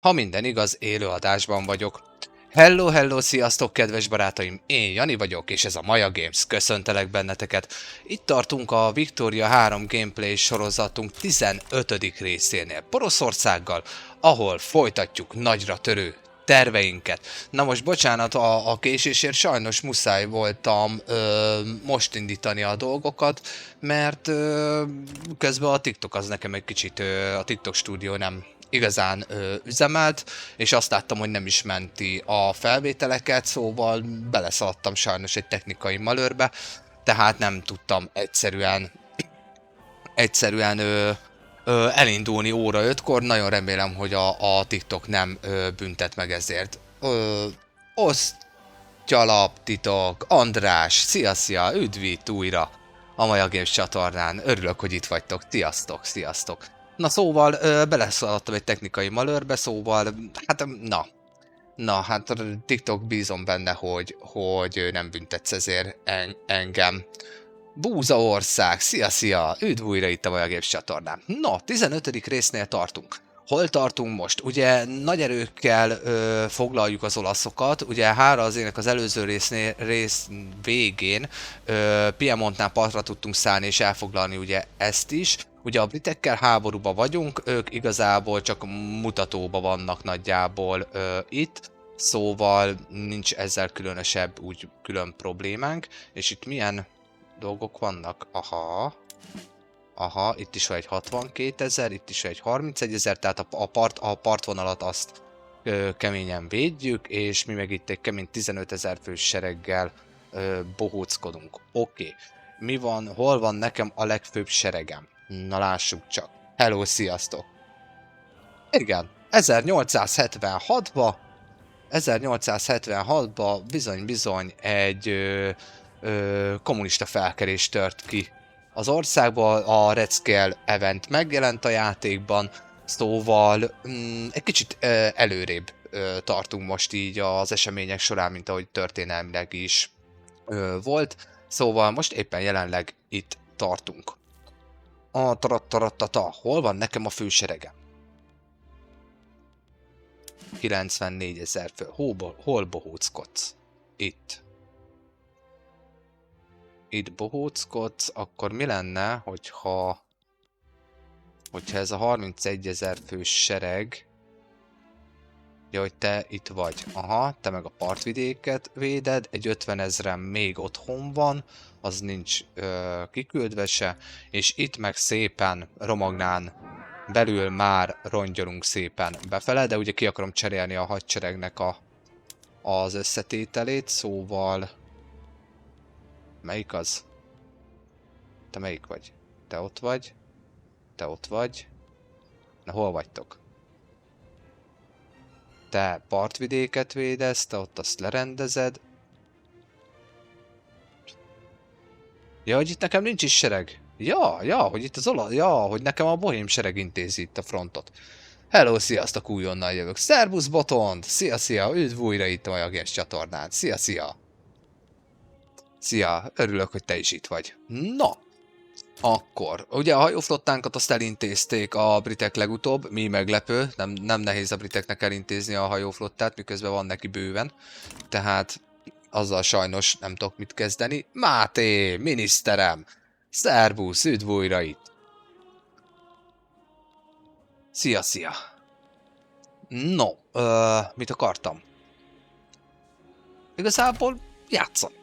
Ha minden igaz, élő adásban vagyok. Hello, hello, sziasztok, kedves barátaim! Én Jani vagyok, és ez a Maja Games. Köszöntelek benneteket. Itt tartunk a Victoria 3 gameplay sorozatunk 15. részénél Poroszországgal, ahol folytatjuk nagyra törő terveinket. Na most bocsánat a késésért, sajnos muszáj voltam most indítani a dolgokat, mert közben a TikTok az nekem egy kicsit, a TikTok stúdió nem igazán üzemelt, és azt láttam, hogy nem is menti a felvételeket, szóval beleszaladtam sajnos egy technikai malőrbe, tehát nem tudtam egyszerűen elindulni óra 5-kor. Nagyon remélem, hogy a TikTok nem büntet meg ezért. Osztyalaptitok, András, szia, üdv itt újra a Maja Games csatornán. Örülök, hogy itt vagytok. Sziasztok. Na szóval, beleszaladtam egy technikai malőrbe, szóval, hát, hát TikTok bízom benne, hogy nem büntetsz ezért engem. Búzaország, szia, üdv újra itt a Maja Games csatornán. Na, 15. résznél tartunk. Hol tartunk most? Ugye nagy erőkkel foglaljuk az olaszokat, ugye hára az ének az előző rész végén Piemontnál partra tudtunk szállni és elfoglalni ugye ezt is. Ugye a britekkel háborúba vagyunk, ők igazából csak mutatóba vannak nagyjából itt, szóval nincs ezzel különösebb úgy külön problémánk, és itt milyen dolgok vannak? Aha, itt is van egy 62 000, itt is van egy 31 000, tehát a partvonalat azt keményen védjük, és mi meg itt egy kemény 15 000 fős sereggel bohóckodunk. Oké. Mi van, hol van nekem a legfőbb seregem? Na lássuk csak. Hello, sziasztok! Igen, 1876-ba bizony egy kommunista felkelés tört ki az országban, a Red Scale event megjelent a játékban, szóval egy kicsit előrébb tartunk most így az események során, mint ahogy történelmileg is volt, szóval most éppen jelenleg itt tartunk. A tarattaratata, hol van nekem a főseregem? 94 000 fő. Hol bohóckodsz? Itt. Itt bohóckodsz, akkor mi lenne, hogyha ez a 31 000 fős sereg, ja, hogy te itt vagy. Aha, te meg a partvidéket véded, egy 50 000-en még otthon van, az nincs kiküldve se, és itt meg szépen Romagnán belül már rongyolunk szépen befele, de ugye ki akarom cserélni a hadseregnek az összetételét, szóval... Melyik az? Te melyik vagy? Te ott vagy? Te ott vagy? Na, hol vagytok? Te partvidéket védesz, te ott azt lerendezed. Ja, hogy itt nekem nincs is sereg. Ja, hogy itt az hogy nekem a bohém sereg intézi itt a frontot. Hello, sziasztok, újonnan jövök. Szerbusz Botond! Szia, üdv újra itt a Maja Games csatornán. Szia! Szia, örülök, hogy te is itt vagy. Na, akkor, ugye a hajóflottánkat azt elintézték a britek legutóbb, mi meglepő, nem nehéz a briteknek elintézni a hajóflottát, miközben van neki bőven, tehát azzal sajnos nem tudok mit kezdeni. Máté, miniszterem! Szerbusz, üdv újra itt! Szia! No, mit akartam? Igazából játszani.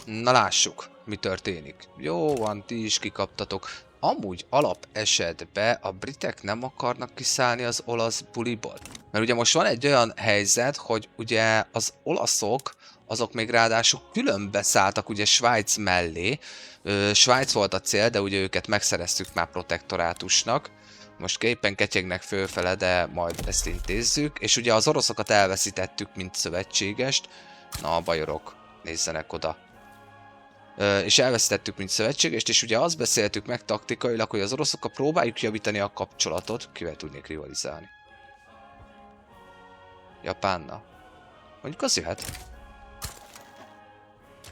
Na lássuk, mi történik. Jó van, ti is kikaptatok. Amúgy alap esetben a britek nem akarnak kiszállni az olasz buliból. Mert ugye most van egy olyan helyzet, hogy ugye az olaszok, azok még ráadásul külön beszálltak ugye Svájc mellé. Svájc volt a cél, de ugye őket megszereztük már protektorátusnak. Most éppen ketyegnek fölfele, de majd ezt intézzük. És ugye az oroszokat elveszítettük, mint szövetségest. Na, a bajorok, nézzenek oda. És elvesztettük, mint szövetségest, és ugye azt beszéltük meg taktikailag, hogy az oroszokkal próbáljuk javítani a kapcsolatot. Kivel tudnék rivalizálni? Japánnal. Mondjuk az jöhet.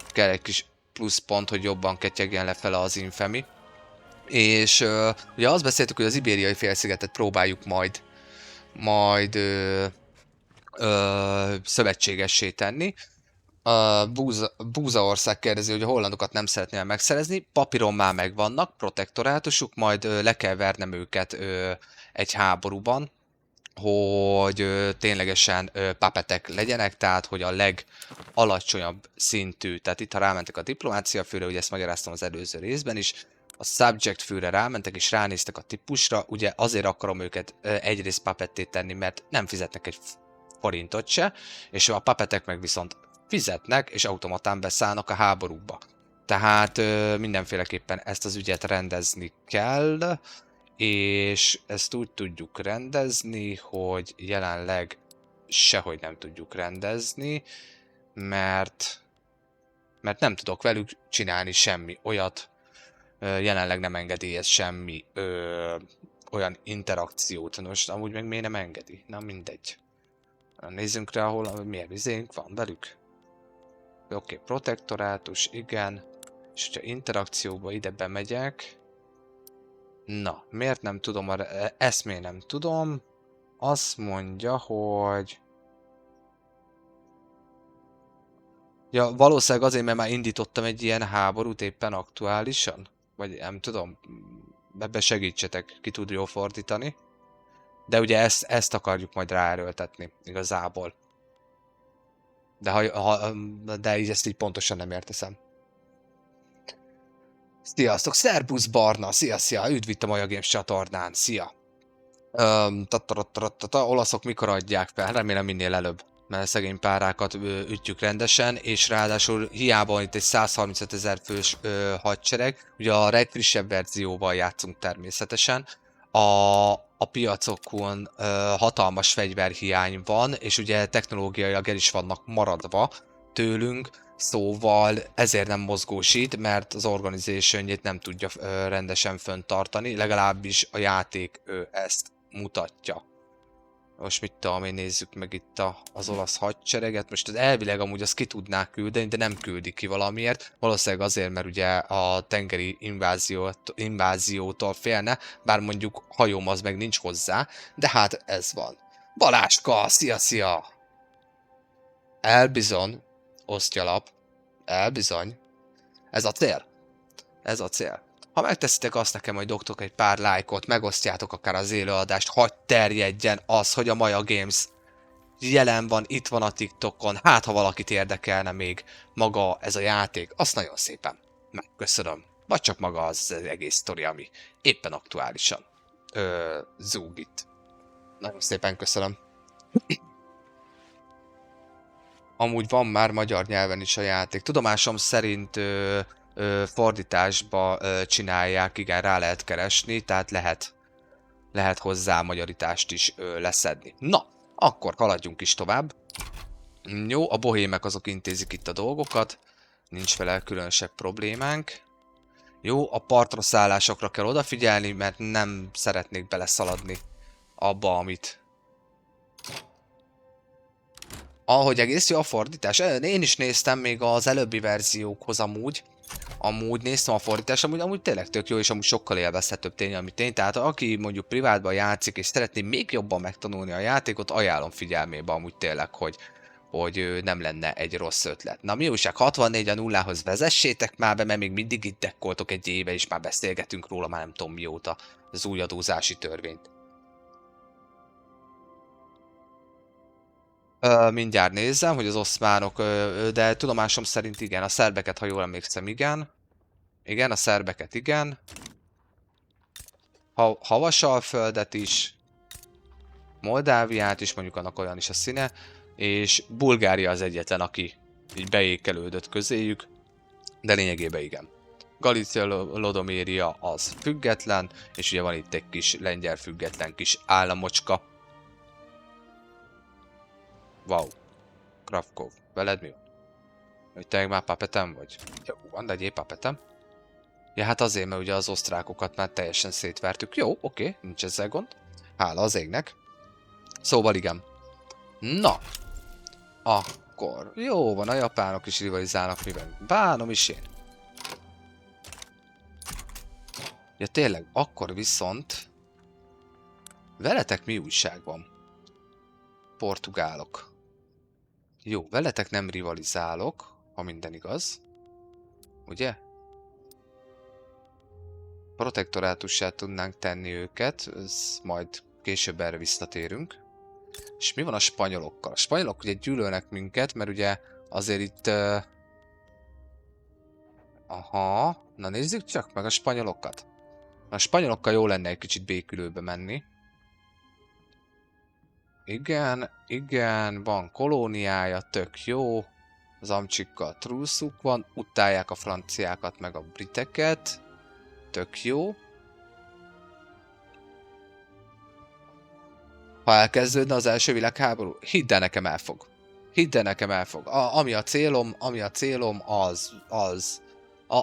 Kell egy kis pluszpont, hogy jobban ketyegjen lefele az Infamy. És ugye azt beszéltük, hogy az ibériai félszigetet próbáljuk majd majd szövetségessé tenni. Búzaország kérdezi, hogy a hollandokat nem szeretnél megszerezni, papíron már megvannak, protektorátusuk, majd le kell vernem őket egy háborúban, hogy ténylegesen papetek legyenek, tehát hogy a legalacsonyabb szintű, tehát itt ha rámentek a diplomácia főre, ugye ezt magyaráztam az előző részben is, a subject főre rámentek és ránéztek a típusra, ugye azért akarom őket egyrészt papetté tenni, mert nem fizetnek egy forintot se, és a papetek meg viszont fizetnek, és automatán beszállnak a háborúba. Tehát mindenféleképpen ezt az ügyet rendezni kell, és ezt úgy tudjuk rendezni, hogy jelenleg sehogy nem tudjuk rendezni, mert nem tudok velük csinálni semmi olyat, jelenleg nem engedélyez semmi olyan interakciót. Most amúgy meg miért nem engedi? Na mindegy. Nézzünk rá, ahol milyen vizénk van velük. Oké, protektorátus, igen. És hogyha interakcióba ide bemegyek... Na, miért nem tudom, ezt miért nem tudom? Azt mondja, hogy... Ja, valószínűleg azért, mert már indítottam egy ilyen háborút éppen aktuálisan. Vagy nem tudom, ebbe segítsetek, ki tud jól fordítani. De ugye ezt akarjuk majd ráerőltetni, igazából. De ezt így pontosan nem érteszem. Sziasztok, szerbusz Barna, szia, üdv itt a Maja Games csatornán, szia! Olaszok mikor adják fel? Remélem minél előbb, mert szegény párákat ütjük rendesen, és ráadásul hiába van itt egy 135 000 fős hadsereg, ugye a legfrissebb verzióval játszunk természetesen, a piacokon hatalmas fegyverhiány van, és ugye technológiailag el is vannak maradva tőlünk, szóval ezért nem mozgósít, mert az organization-jét nem tudja rendesen föntartani, legalábbis a játék ezt mutatja. Most mit tudom én, nézzük meg itt az olasz hadsereget. Most elvileg amúgy azt ki tudnák küldeni, de nem küldik ki valamiért. Valószínűleg azért, mert ugye a tengeri inváziótól félne, bár mondjuk hajóm az meg nincs hozzá, de hát ez van. Baláska, szia! Elbizony, osztyalap, elbizony. Ez a cél. Ez a cél. Ha megteszitek azt nekem, hogy doktok egy pár lájkot, megosztjátok akár az élőadást, hadd terjedjen az, hogy a Maja Games jelen van, itt van a TikTokon, hát ha valakit érdekelne még maga ez a játék, azt nagyon szépen megköszönöm. Vagy csak maga az egész sztori, ami éppen aktuálisan zúg itt. Nagyon szépen köszönöm. Amúgy van már magyar nyelven is a játék. Tudomásom szerint fordításba csinálják, igen, rá lehet keresni, tehát lehet hozzá magyarítást is leszedni. Na, akkor haladjunk is tovább. Jó, a bohémek azok intézik itt a dolgokat, nincs vele különösebb problémánk. Jó, a partra szállásokra kell odafigyelni, mert nem szeretnék beleszaladni abba, amit... Ahogy egész jó a fordítás. Én is néztem még az előbbi verziókhoz amúgy. Amúgy néztem a fordítást, amúgy tényleg tök jó, és amúgy sokkal élvezhetőbb tény, amit tény. Tehát aki mondjuk privátban játszik, és szeretné még jobban megtanulni a játékot, ajánlom figyelmébe amúgy tényleg, hogy nem lenne egy rossz ötlet. Na mi újság, 64-0-hoz vezessétek már be, mert még mindig itt dekkoltok egy éve, és már beszélgetünk róla, már nem tudom mióta, az új adózási törvényt. Mindjárt nézzem, hogy az oszmánok, de tudomásom szerint igen, a szerbeket, ha jól emlékszem, igen. Igen, a szerbeket igen. Havasalföldet is. Moldáviát is, mondjuk annak olyan is a színe. És Bulgária az egyetlen, aki így beékelődött közéjük. De lényegében igen. Galícia, Lodoméria az független, és ugye van itt egy kis lengyel független kis államocska. Wow. Kravkov, veled mi van? Hogy te már papetem vagy? Jó, van egy papetem. Ja, hát azért, mert ugye az osztrákokat már teljesen szétvertük. Jó, oké, nincs ezzel gond. Hála az égnek. Szóval igen. Na. Akkor. Jó van, a japánok is rivalizálnak miben. Bánom is én. Ja tényleg, akkor viszont... Veletek mi újság van? portugálok. Jó, veletek nem rivalizálok, ha minden igaz. Ugye? Protektorátussá tudnánk tenni őket, ez majd később erre visszatérünk. És mi van a spanyolokkal? A spanyolok ugye gyűlölnek minket, mert ugye azért itt... Aha, na nézzük csak meg a spanyolokat. A spanyolokkal jó lenne egy kicsit békülőbe menni. Igen, igen, van kolóniája, tök jó. Az amcsikkal truszuk van, utálják a franciákat meg a briteket. Tök jó. Ha elkezdődne az első világháború, hidd el nekem elfog. Hidd el nekem elfog. Ami a célom,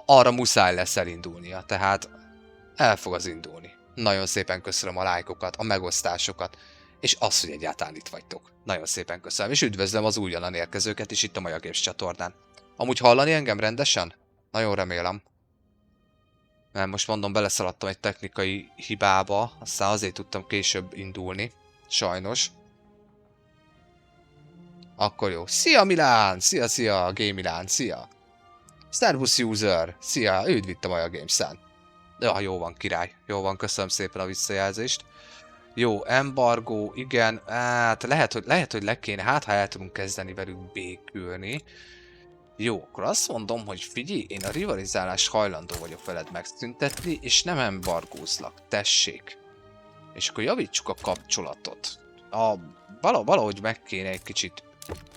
arra muszáj lesz elindulnia, tehát el fog az indulni. Nagyon szépen köszönöm a lájkokat, a megosztásokat, és azt, hogy egyáltalán itt vagytok. Nagyon szépen köszönöm, és üdvözlöm az újonnan érkezőket is itt a Maja Games csatornán. Amúgy hallani engem rendesen? Nagyon remélem. Mert most mondom, beleszaladtam egy technikai hibába, aztán azért tudtam később indulni. Sajnos. Akkor jó. Szia Milán! Szia, szia! Game Milán! Szia! Servus user! Szia! Üdv itt a Maja Games-en! Ja, jó van, király. Jó van, köszönöm szépen a visszajelzést. Jó, embargó, igen. Hát lehet, hogy le kéne, hát ha el tudunk kezdeni velük békülni. Jó, akkor azt mondom, hogy figyelj, én a rivalizálás hajlandó vagyok veled megszüntetni, és nem embargózlak. Tessék. És akkor javítsuk a kapcsolatot. Valahogy meg kéne egy kicsit.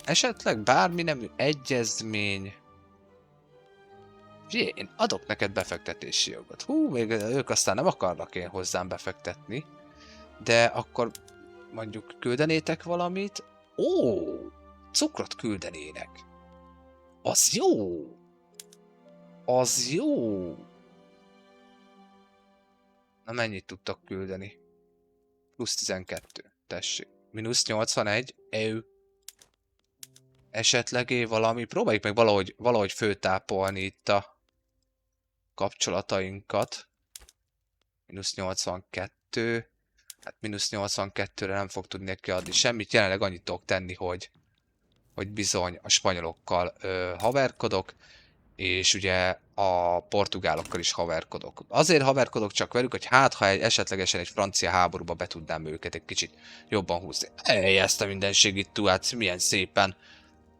Esetleg bármi nemű egyezmény. Figyelj, én adok neked befektetési jogot. Hú, még ők aztán nem akarnak én hozzám befektetni. De akkor mondjuk küldenétek valamit? Ó, cukrot küldenének. Az jó. Az jó. Na mennyit tudtak küldeni? Plusz 12. Tessék. Mínusz 81. Esetleg valami. Próbáljuk meg valahogy főtápolni itt a kapcsolatainkat. Mínusz 82. Hát mínusz 82-re nem fog tudni neki adni semmit. Jelenleg annyit tudok tenni, hogy bizony a spanyolokkal haverkodok, és ugye a portugálokkal is haverkodok. Azért haverkodok csak velük, hogy hát ha esetlegesen egy francia háborúba be tudnám őket egy kicsit jobban húzni. Ezt a mindenségit tudsz, milyen szépen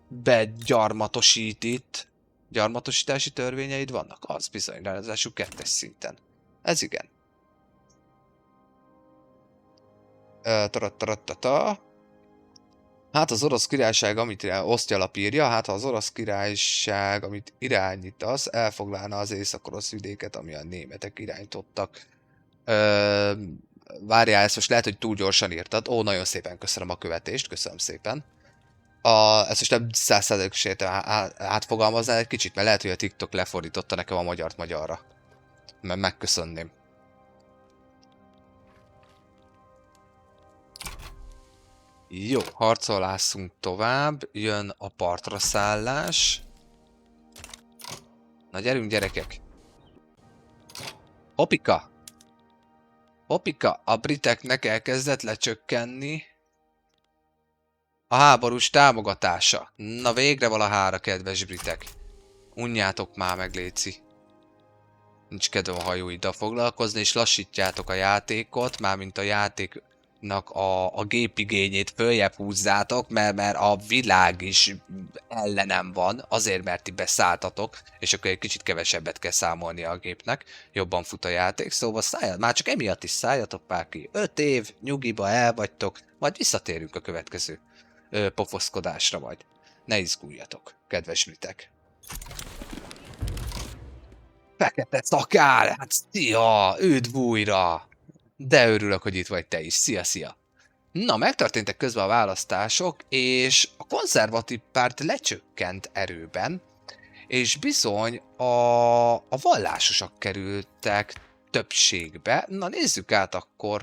begyarmatosít itt. Gyarmatosítási törvényeid vannak? Az bizony, ráadásul 2-es szinten. Ez igen. Hát az orosz királyság, amit Osztyalap írja, hát ha az orosz királyság, amit irányítasz, elfoglalna az észak-orosz vidéket, ami a németek irányítottak. Várjál, ezt most lehet, hogy túl gyorsan írtad. Ó, nagyon szépen köszönöm a követést, köszönöm szépen. Ezt most nem 100%-os értem átfogalmaznál egy kicsit, mert lehet, hogy a TikTok lefordította nekem a magyart magyarra. Mert megköszönném. Jó, harcolászunk tovább, jön a partra szállás. Na gyerünk gyerekek! Hopika! Hopika, a briteknek elkezdett lecsökkenni a háborús támogatása. Na végre valahára, kedves britek. Unjátok már meg, léci. Nincs kedvem a hajóiddal foglalkozni, és lassítjátok a játékot, mármint a játék... a gépigényét följebb húzzátok, mert a világ is ellenem van, azért mert ti beszálltatok, és akkor egy kicsit kevesebbet kell számolnia a gépnek, jobban fut a játék, szóval már csak emiatt is szálljatok már ki. 5 év, nyugiba elvagytok, majd visszatérünk a következő pofoszkodásra majd. Ne izguljatok, kedves britek. Fekete szakál, hát szia, üdv újra! De örülök, hogy itt vagy te is. Szia, szia! Na, megtörténtek közben a választások, és a konzervatív párt lecsökkent erőben, és bizony a vallásosak kerültek többségbe. Na, nézzük át akkor,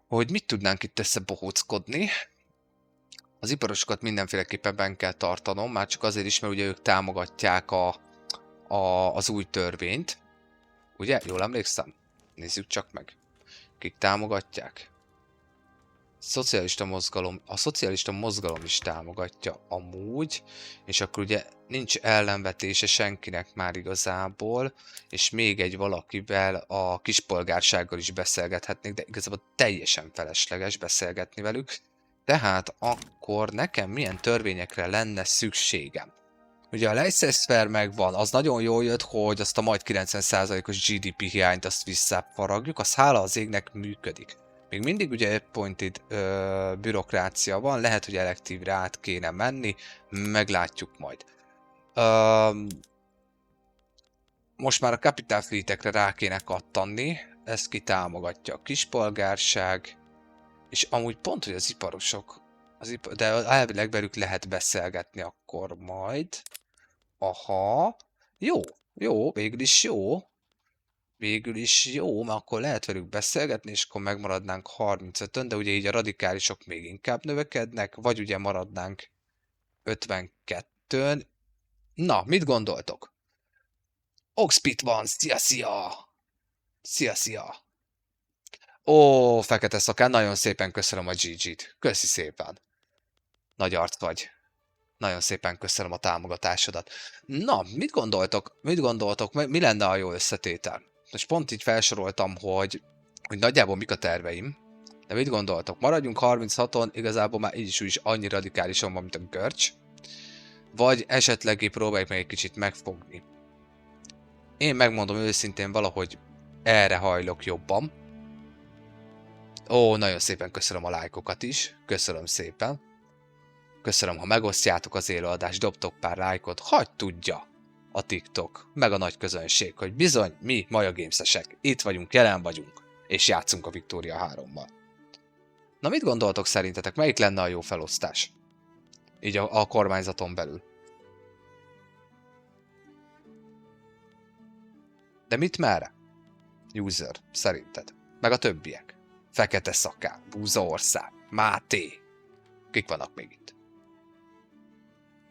hogy mit tudnánk itt összebohóckodni. Az iparosokat mindenféleképpen benn kell tartanom, már csak azért is, mert ugye ők támogatják az új törvényt. Ugye? Jól emlékszem? Nézzük csak meg. Kik támogatják? A szocialista mozgalom is támogatja amúgy, és akkor ugye nincs ellenvetése senkinek már igazából, és még egy valakivel, a kispolgársággal is beszélgethetnék, de igazából teljesen felesleges beszélgetni velük. Tehát akkor nekem milyen törvényekre lenne szükségem? Ugye a laissez-faire megvan, az nagyon jól jött, hogy azt a majd 90%-os GDP hiányt azt visszafaragjuk, az hála az égnek működik. Még mindig ugye appointed bürokrácia van, lehet, hogy elektívre át kéne menni, meglátjuk majd. Most már a Capital Fleet-ekre rá kéne kattanni, ezt kitámogatja a kispolgárság, és amúgy pont, hogy az iparosok, de elvileg velük lehet beszélgetni akkor majd. Aha, jó, végül is jó. Végül is jó, mert akkor lehet velük beszélgetni, és akkor megmaradnánk 35-ön, de ugye így a radikálisok még inkább növekednek, vagy ugye maradnánk 52-ön. Na, mit gondoltok? Oxpit van, szia! Ó, fekete szakán, nagyon szépen köszönöm a GG-t. Köszi szépen. Nagy arc vagy. Nagyon szépen köszönöm a támogatásodat. Na, mit gondoltok? Mi lenne a jó összetétel? Most pont így felsoroltam, hogy nagyjából mik a terveim. De mit gondoltok? Maradjunk 36-on, igazából már így is annyi radikálisan van, mint a görcs. Vagy esetleg próbáljuk meg egy kicsit megfogni. Én megmondom őszintén, valahogy erre hajlok jobban. Ó, nagyon szépen köszönöm a lájkokat is. Köszönöm szépen. Köszönöm, ha megosztjátok az élőadást, dobtok pár lájkot, hagyd tudja a TikTok, meg a nagy közönség, hogy bizony, mi Maja Gamesesek, itt vagyunk, jelen vagyunk, és játszunk a Victoria 3-mal. Na mit gondoltok szerintetek, melyik lenne a jó felosztás? Így a kormányzaton belül. De mit merre? User, szerinted. Meg a többiek. Fekete szakán, Búzaország, Máté. Kik vannak még itt?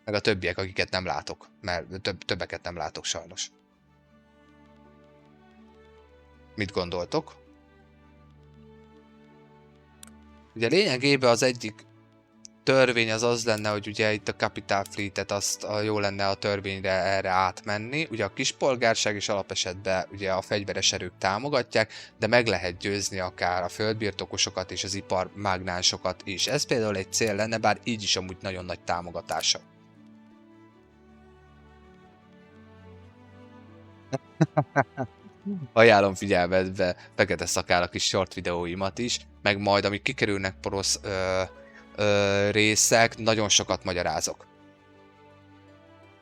Meg a többiek, akiket nem látok, mert többeket nem látok sajnos. Mit gondoltok? Ugye lényegében az egyik törvény az lenne, hogy ugye itt a Capital Fleet-et azt jó lenne a törvényre erre átmenni. Ugye a kispolgárság és alapesetben ugye a fegyveres erők támogatják, de meg lehet győzni akár a földbirtokosokat és az iparmágnánsokat is. Ez például egy cél lenne, bár így is amúgy nagyon nagy támogatása. Ajánlom figyelmetbe fekete szakál a kis short videóimat is, meg majd amik kikerülnek porosz részek, nagyon sokat magyarázok.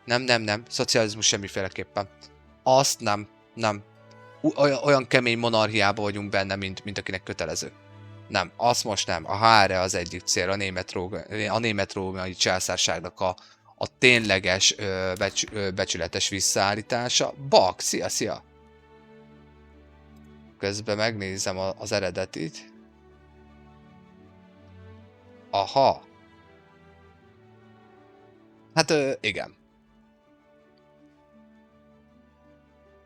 Nem, szocializmus semmiféleképpen. Azt nem. Olyan kemény monarchiában vagyunk benne, mint akinek kötelező. Nem, azt most nem. A HR az egyik cél, a német-római császárságnak a tényleges becsületes visszaállítása. Bak, szia! Közben megnézem az eredetit. Aha. Hát igen.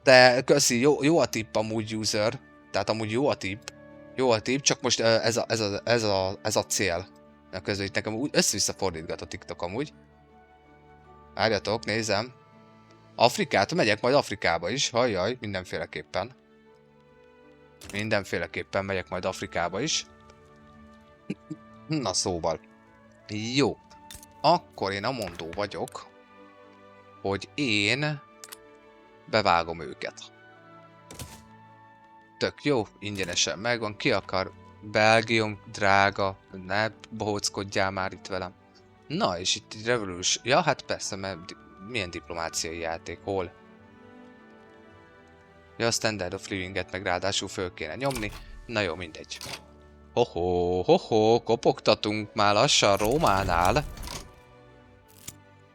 De köszi, jó a tipp amúgy, user. Tehát amúgy jó a tipp. Csak most ez a cél. Na közben itt nekem úgy össze-vissza fordítgat a TikTok amúgy. Várjatok, nézem. Afrikát, megyek majd Afrikába is, hajjaj, mindenféleképpen. Mindenféleképpen megyek majd Afrikába is. Na szóval. Jó. Akkor én amondó vagyok, hogy én bevágom őket. Tök jó, ingyenesen megvan. Ki akar? Belgium, drága. Ne bohóckodjál már itt velem. Na, és itt egy Revolution. Ja, hát persze, mert milyen diplomáciai játék? Hol? Ja, a Standard of Living-et meg ráadásul föl kéne nyomni. Na jó, mindegy. Hoho, kopogtatunk már lassan Rómánál.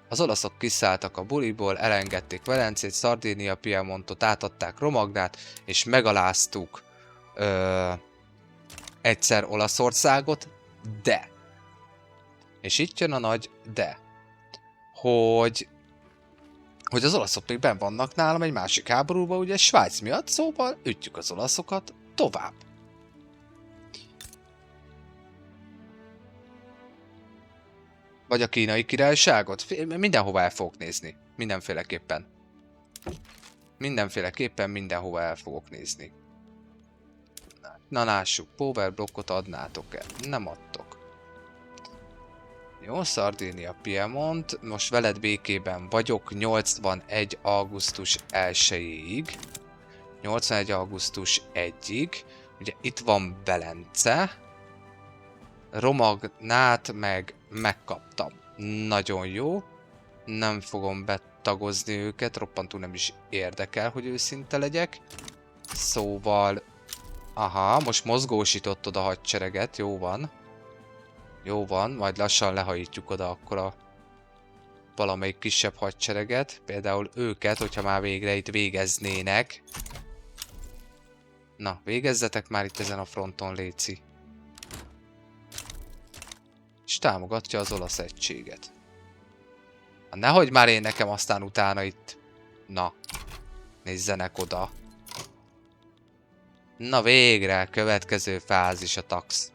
Az olaszok kiszálltak a buliból, elengedték Velencét, Szardínia, Piemontot, átadták Romagnát, és megaláztuk egyszer Olaszországot, de. És itt jön a nagy de. Hogy az olaszok még benn vannak nálam egy másik háborúban, ugye Svájc miatt, szóval ütjük az olaszokat tovább. Vagy a kínai királyságot? Mindenhova el fogok nézni. Mindenféleképpen. Mindenféleképpen mindenhova el fogok nézni. Na lássuk, power blokkot adnátok-e? Nem adtok. Jó, Szardénia, Piemont. Most veled békében vagyok 81. augusztus 1-ig. 81. augusztus 1-ig. Ugye itt van Belence. Romagnát meg megkaptam. Nagyon jó. Nem fogom betagozni őket, roppantúl nem is érdekel, hogy őszinte legyek. Szóval... Aha, most mozgósítottad a hadsereget, jó van. Jó van, majd lassan lehajítjuk oda akkor a valamelyik kisebb hadsereget. Például őket, hogyha már végre itt végeznének. Na, végezzetek már itt ezen a fronton, léci. És támogatja az olasz egységet. Na, nehogy már én nekem aztán utána itt... Na, nézzenek oda. Na végre, következő fázis a tax.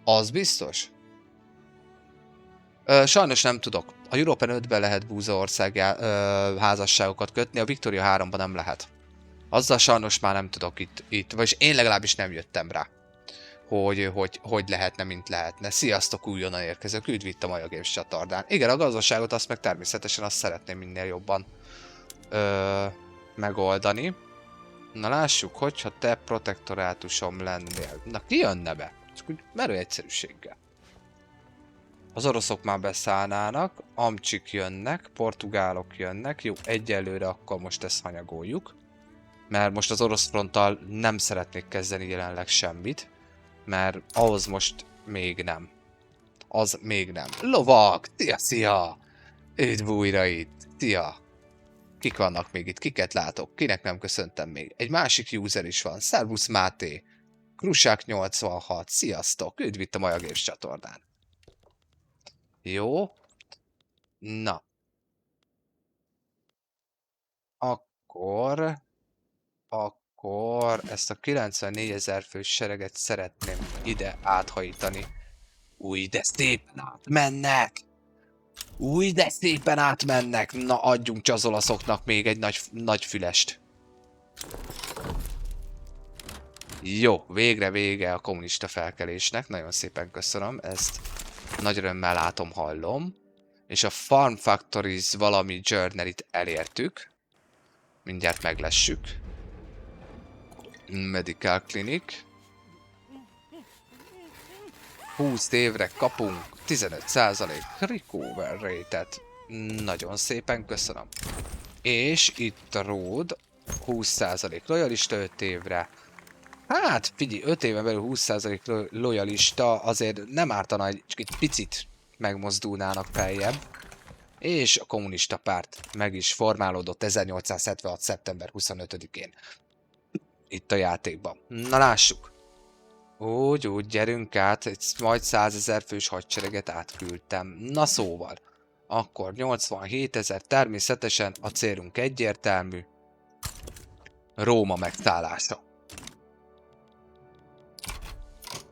Az biztos? Sajnos nem tudok. A European 5-ben lehet búzaország házasságokat kötni, a Victoria 3-ban nem lehet. Azzal sajnos már nem tudok itt, vagyis én legalábbis nem jöttem rá, hogy lehetne, mint lehetne. Sziasztok, újonnan érkezők, üdv itt a Maja Games csatornán. Igen, a gazdaságot azt meg természetesen azt szeretném minél jobban megoldani. Na lássuk, hogyha te protektorátusom lennél. Na ki jönne be? Csak úgy merő egyszerűséggel. Az oroszok már beszállnának, amcsik jönnek, portugálok jönnek. Jó, egyelőre akkor most ezt hanyagoljuk. Mert most az orosz fronttal nem szeretnék kezdeni jelenleg semmit. Mert ahhoz most még nem. Az még nem. Lovak! Szia! Üdv újra itt! Szia! Kik vannak még itt? Kiket látok? Kinek nem köszöntem még? Egy másik user is van. Szervusz Máté! Krusák 86. Sziasztok! Üdv itt a Maja Games csatornán. Jó. Na. Akkor ezt a 94 000 fős sereget szeretném ide áthajítani. Új, de szépen átmennek! Új, de szépen átmennek! Na, adjunk csak az olaszoknak még egy nagy fülest. Jó, végre vége a kommunista felkelésnek. Nagyon szépen köszönöm, ezt nagy örömmel látom, hallom. És a Farm Factories valami journalit elértük. Mindjárt meglessük. Medical Clinic. 20 évre kapunk 15% recover rate-et. Nagyon szépen köszönöm. És itt a road 20% lojalista 5 évre. Hát figyelj, 5 éven belül 20% lojalista azért nem ártana, csak egy picit megmozdulnának feljebb. És a kommunista párt meg is formálódott 1876. szeptember 25-én. Itt a játékban. Na lássuk. Úgy, gyerünk át, majd 100 000 fős hadsereget átküldtem. Na szóval. Akkor 87 000, természetesen a célunk egyértelmű. Róma megszállása.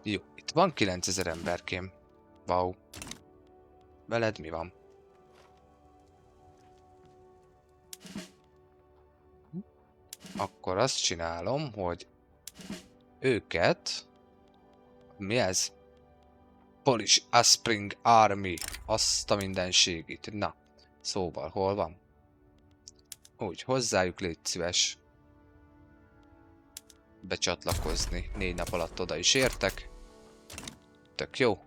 Jó, itt van 9000 emberkém. Wow. Veled mi van? Akkor azt csinálom, hogy őket... Mi ez? Polish Aspring Army. Azt a mindenségit. Na, szóval hol van? Úgy, hozzájuk légy szíves. Becsatlakozni. 4 nap alatt oda is értek. Tök jó.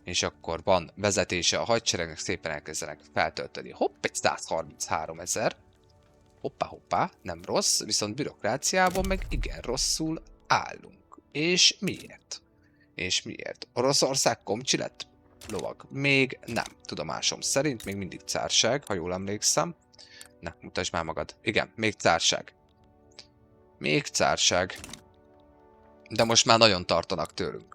És akkor van vezetése a hadseregnek, szépen elkezdenek feltölteni. Hopp, egy 133 000. Hoppá, nem rossz, viszont bürokráciában meg igen rosszul állunk. És miért? Oroszország komcsi lett? Lovag. Még nem. Tudomásom szerint még mindig cárság, ha jól emlékszem. Na, mutasd már magad. Igen, még cárság. Még cárság. De most már nagyon tartanak tőlünk.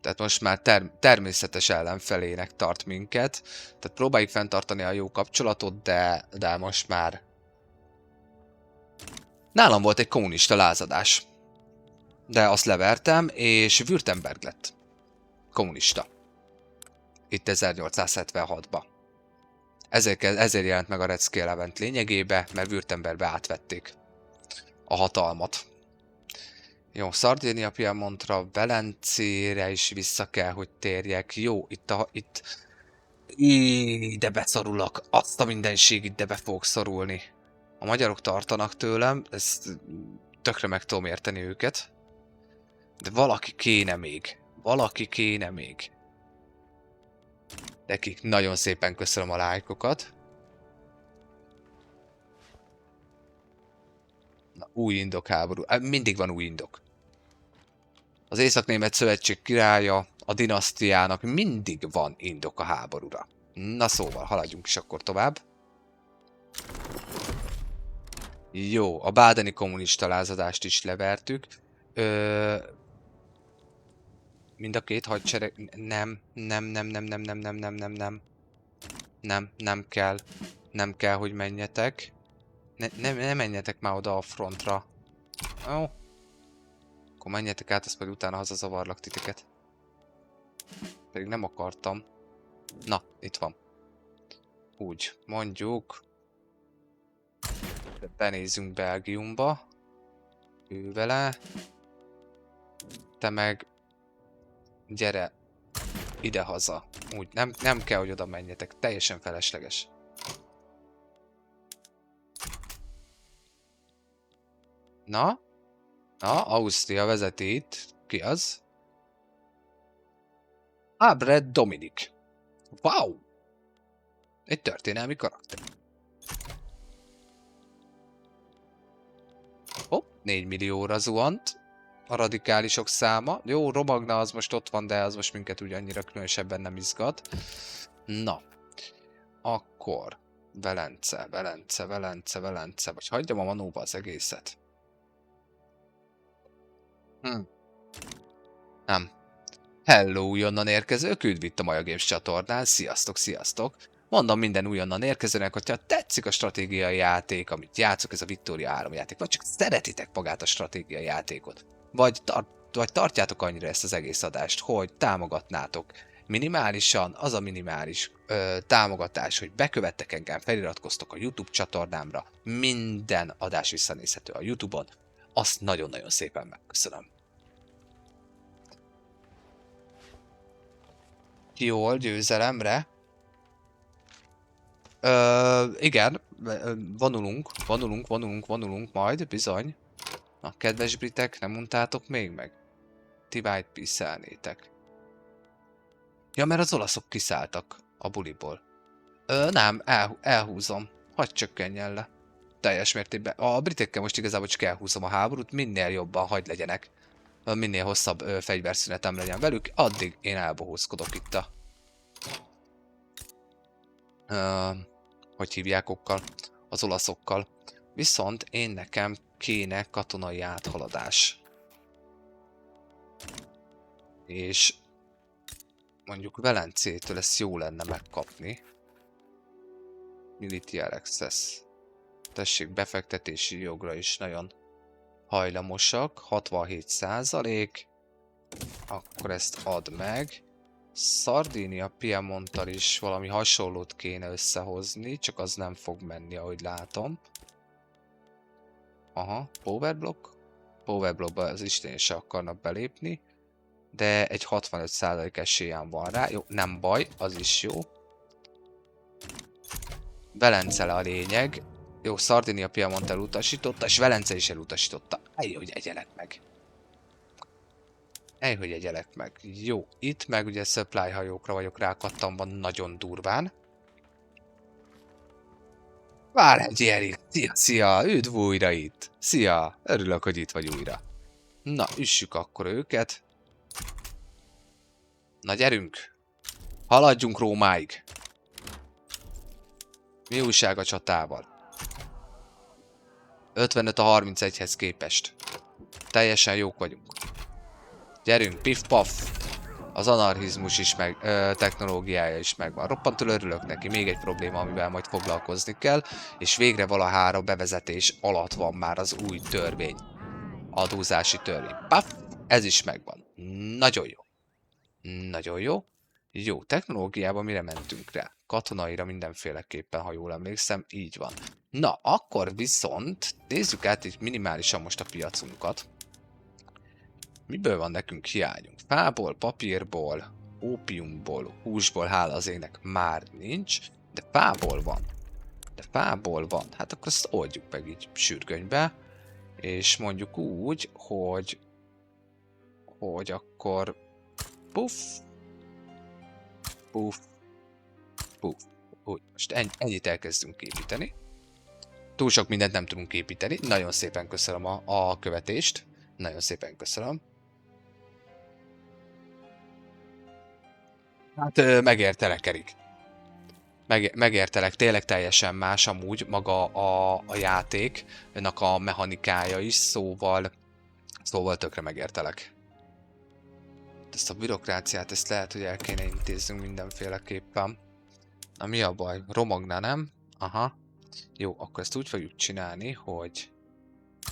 Tehát most már természetes ellenfelének tart minket. Tehát próbáljuk fenntartani a jó kapcsolatot, de most már... Nálam volt egy kommunista lázadás. De azt levertem, és Württemberg lett kommunista. Itt 1876-ban. Ezért jelent meg a Red Scale Event lényegébe, mert Württembergbe átvették a hatalmat. Jó, Szardénia, Piemontra, Velencére is vissza kell, hogy térjek. Jó, itt... Ide beszorulok. Azt a mindenség, ide be fogok szorulni. A magyarok tartanak tőlem, ezt tökre meg tudom érteni őket. De valaki kéne még. Valaki kéne még. Nekik nagyon szépen köszönöm a lájkokat. Na, új indok háború. Mindig van új indok. Az Észak-Német Szövetség királya, a dinasztiának mindig van indok a háborúra. Na szóval, haladjunk is akkor tovább. Jó, a bádeni kommunista lázadást is levertük. Mind a két hadsereg... Nem kell. Nem kell, hogy menjetek. Ne menjetek már oda a frontra. Ó. Akkor menjetek át, azt majd utána hazazavarlak titeket. Pedig nem akartam. Na, itt van. Úgy, mondjuk... Benézzünk Belgiumba. Ő vele. Te meg... Gyere ide-haza. Úgy, nem kell, hogy oda menjetek. Teljesen felesleges. Na? Na, Ausztria vezeti itt. Ki az? Albrecht Dominik. Wow! Egy történelmi karakter. Hopp, 4 millióra zuhant. A radikálisok száma. Jó, Romagna az most ott van, de az most minket úgy annyira különösebben nem izgat. Na. Akkor. Velence. Vagy hagyjam a manóba az egészet. Nem. Hello, újonnan érkezők, üdv itt a Maja Games csatornán. Sziasztok. Mondom minden újonnan érkezőnek, hogyha tetszik a stratégiai játék, amit játszok, ez a Victoria 3 játék, vagy csak szeretitek magát a stratégiai játékot. Vagy tartjátok annyira ezt az egész adást, hogy támogatnátok minimálisan, az a minimális támogatás, hogy bekövettek engem, feliratkoztok a YouTube csatornámra, minden adás visszanézhető a YouTube-on, azt nagyon-nagyon szépen megköszönöm. Jól, győzelemre. Igen, vonulunk majd, bizony. Na, kedves britek, nem untátok még meg? Ti White Peace-elnétek. Ja, mert az olaszok kiszálltak a buliból. Nem, elhúzom. Hadd csökkenjen le. Teljes mértékben. A britekkel most igazából csak elhúzom a háborút, minél jobban hagy legyenek. Minél hosszabb fegyverszünetem legyen velük, addig én elbohózkodok itt a... hogy hívják okkal? Az olaszokkal. Viszont én nekem kéne katonai áthaladás. És mondjuk Velencétől ezt jó lenne megkapni. Military Access. Tessék, befektetési jogra is nagyon hajlamosak. 67%. Akkor ezt add meg. Szardínia, Piemonttal is valami hasonlót kéne összehozni, csak az nem fog menni, ahogy látom. Aha, Powerblock. Powerblockba az Isten se akarnak belépni, de egy 65% esélyem van rá. Jó, nem baj, az is jó. Velence a lényeg. Jó, Szardínia, Piemont elutasította, és Velence is elutasította. Hogy egyelek meg. Hogy egyelek meg. Jó, itt meg ugye supply hajókra vagyok rákattamva nagyon durván. Várj, Erik! Szia! Üdv újra itt! Szia! Örülök, hogy itt vagy újra. Na, üssük akkor őket. Na, gyerünk! Haladjunk Rómáig! Mi újság a csatával? 55 a 31-hez képest. Teljesen jók vagyunk. Gyerünk, pif-paf! Az anarchizmus is meg, technológiája is megvan. Roppantól örülök neki, még egy probléma, amivel majd foglalkozni kell, és végre valahára bevezetés alatt van már az új törvény. Adózási törvény. Puff, ez is megvan. Nagyon jó. Nagyon jó. Jó, technológiában mire mentünk rá? Katonaira mindenféleképpen, ha jól emlékszem, így van. Na, akkor viszont nézzük át így minimálisan most a piacunkat. Miből van nekünk hiányunk? Fából, papírból, ópiumból, húsból, hála az ének már nincs, de fából van. De fából van. Hát akkor ezt oldjuk meg így sürgönybe, és mondjuk úgy, hogy akkor puff, puff, puff. Úgy, most ennyit elkezdünk építeni. Túl sok mindent nem tudunk építeni. Nagyon szépen köszönöm a követést. Nagyon szépen köszönöm. Hát megértelek, Erik. Megértelek, tényleg teljesen más amúgy maga a játéknak a mechanikája is, szóval tökre megértelek. Ezt a bürokráciát, ezt lehet, hogy el kéne intéznünk mindenféleképpen. Na mi a baj? Romogna, nem? Aha. Jó, akkor ezt úgy fogjuk csinálni, hogy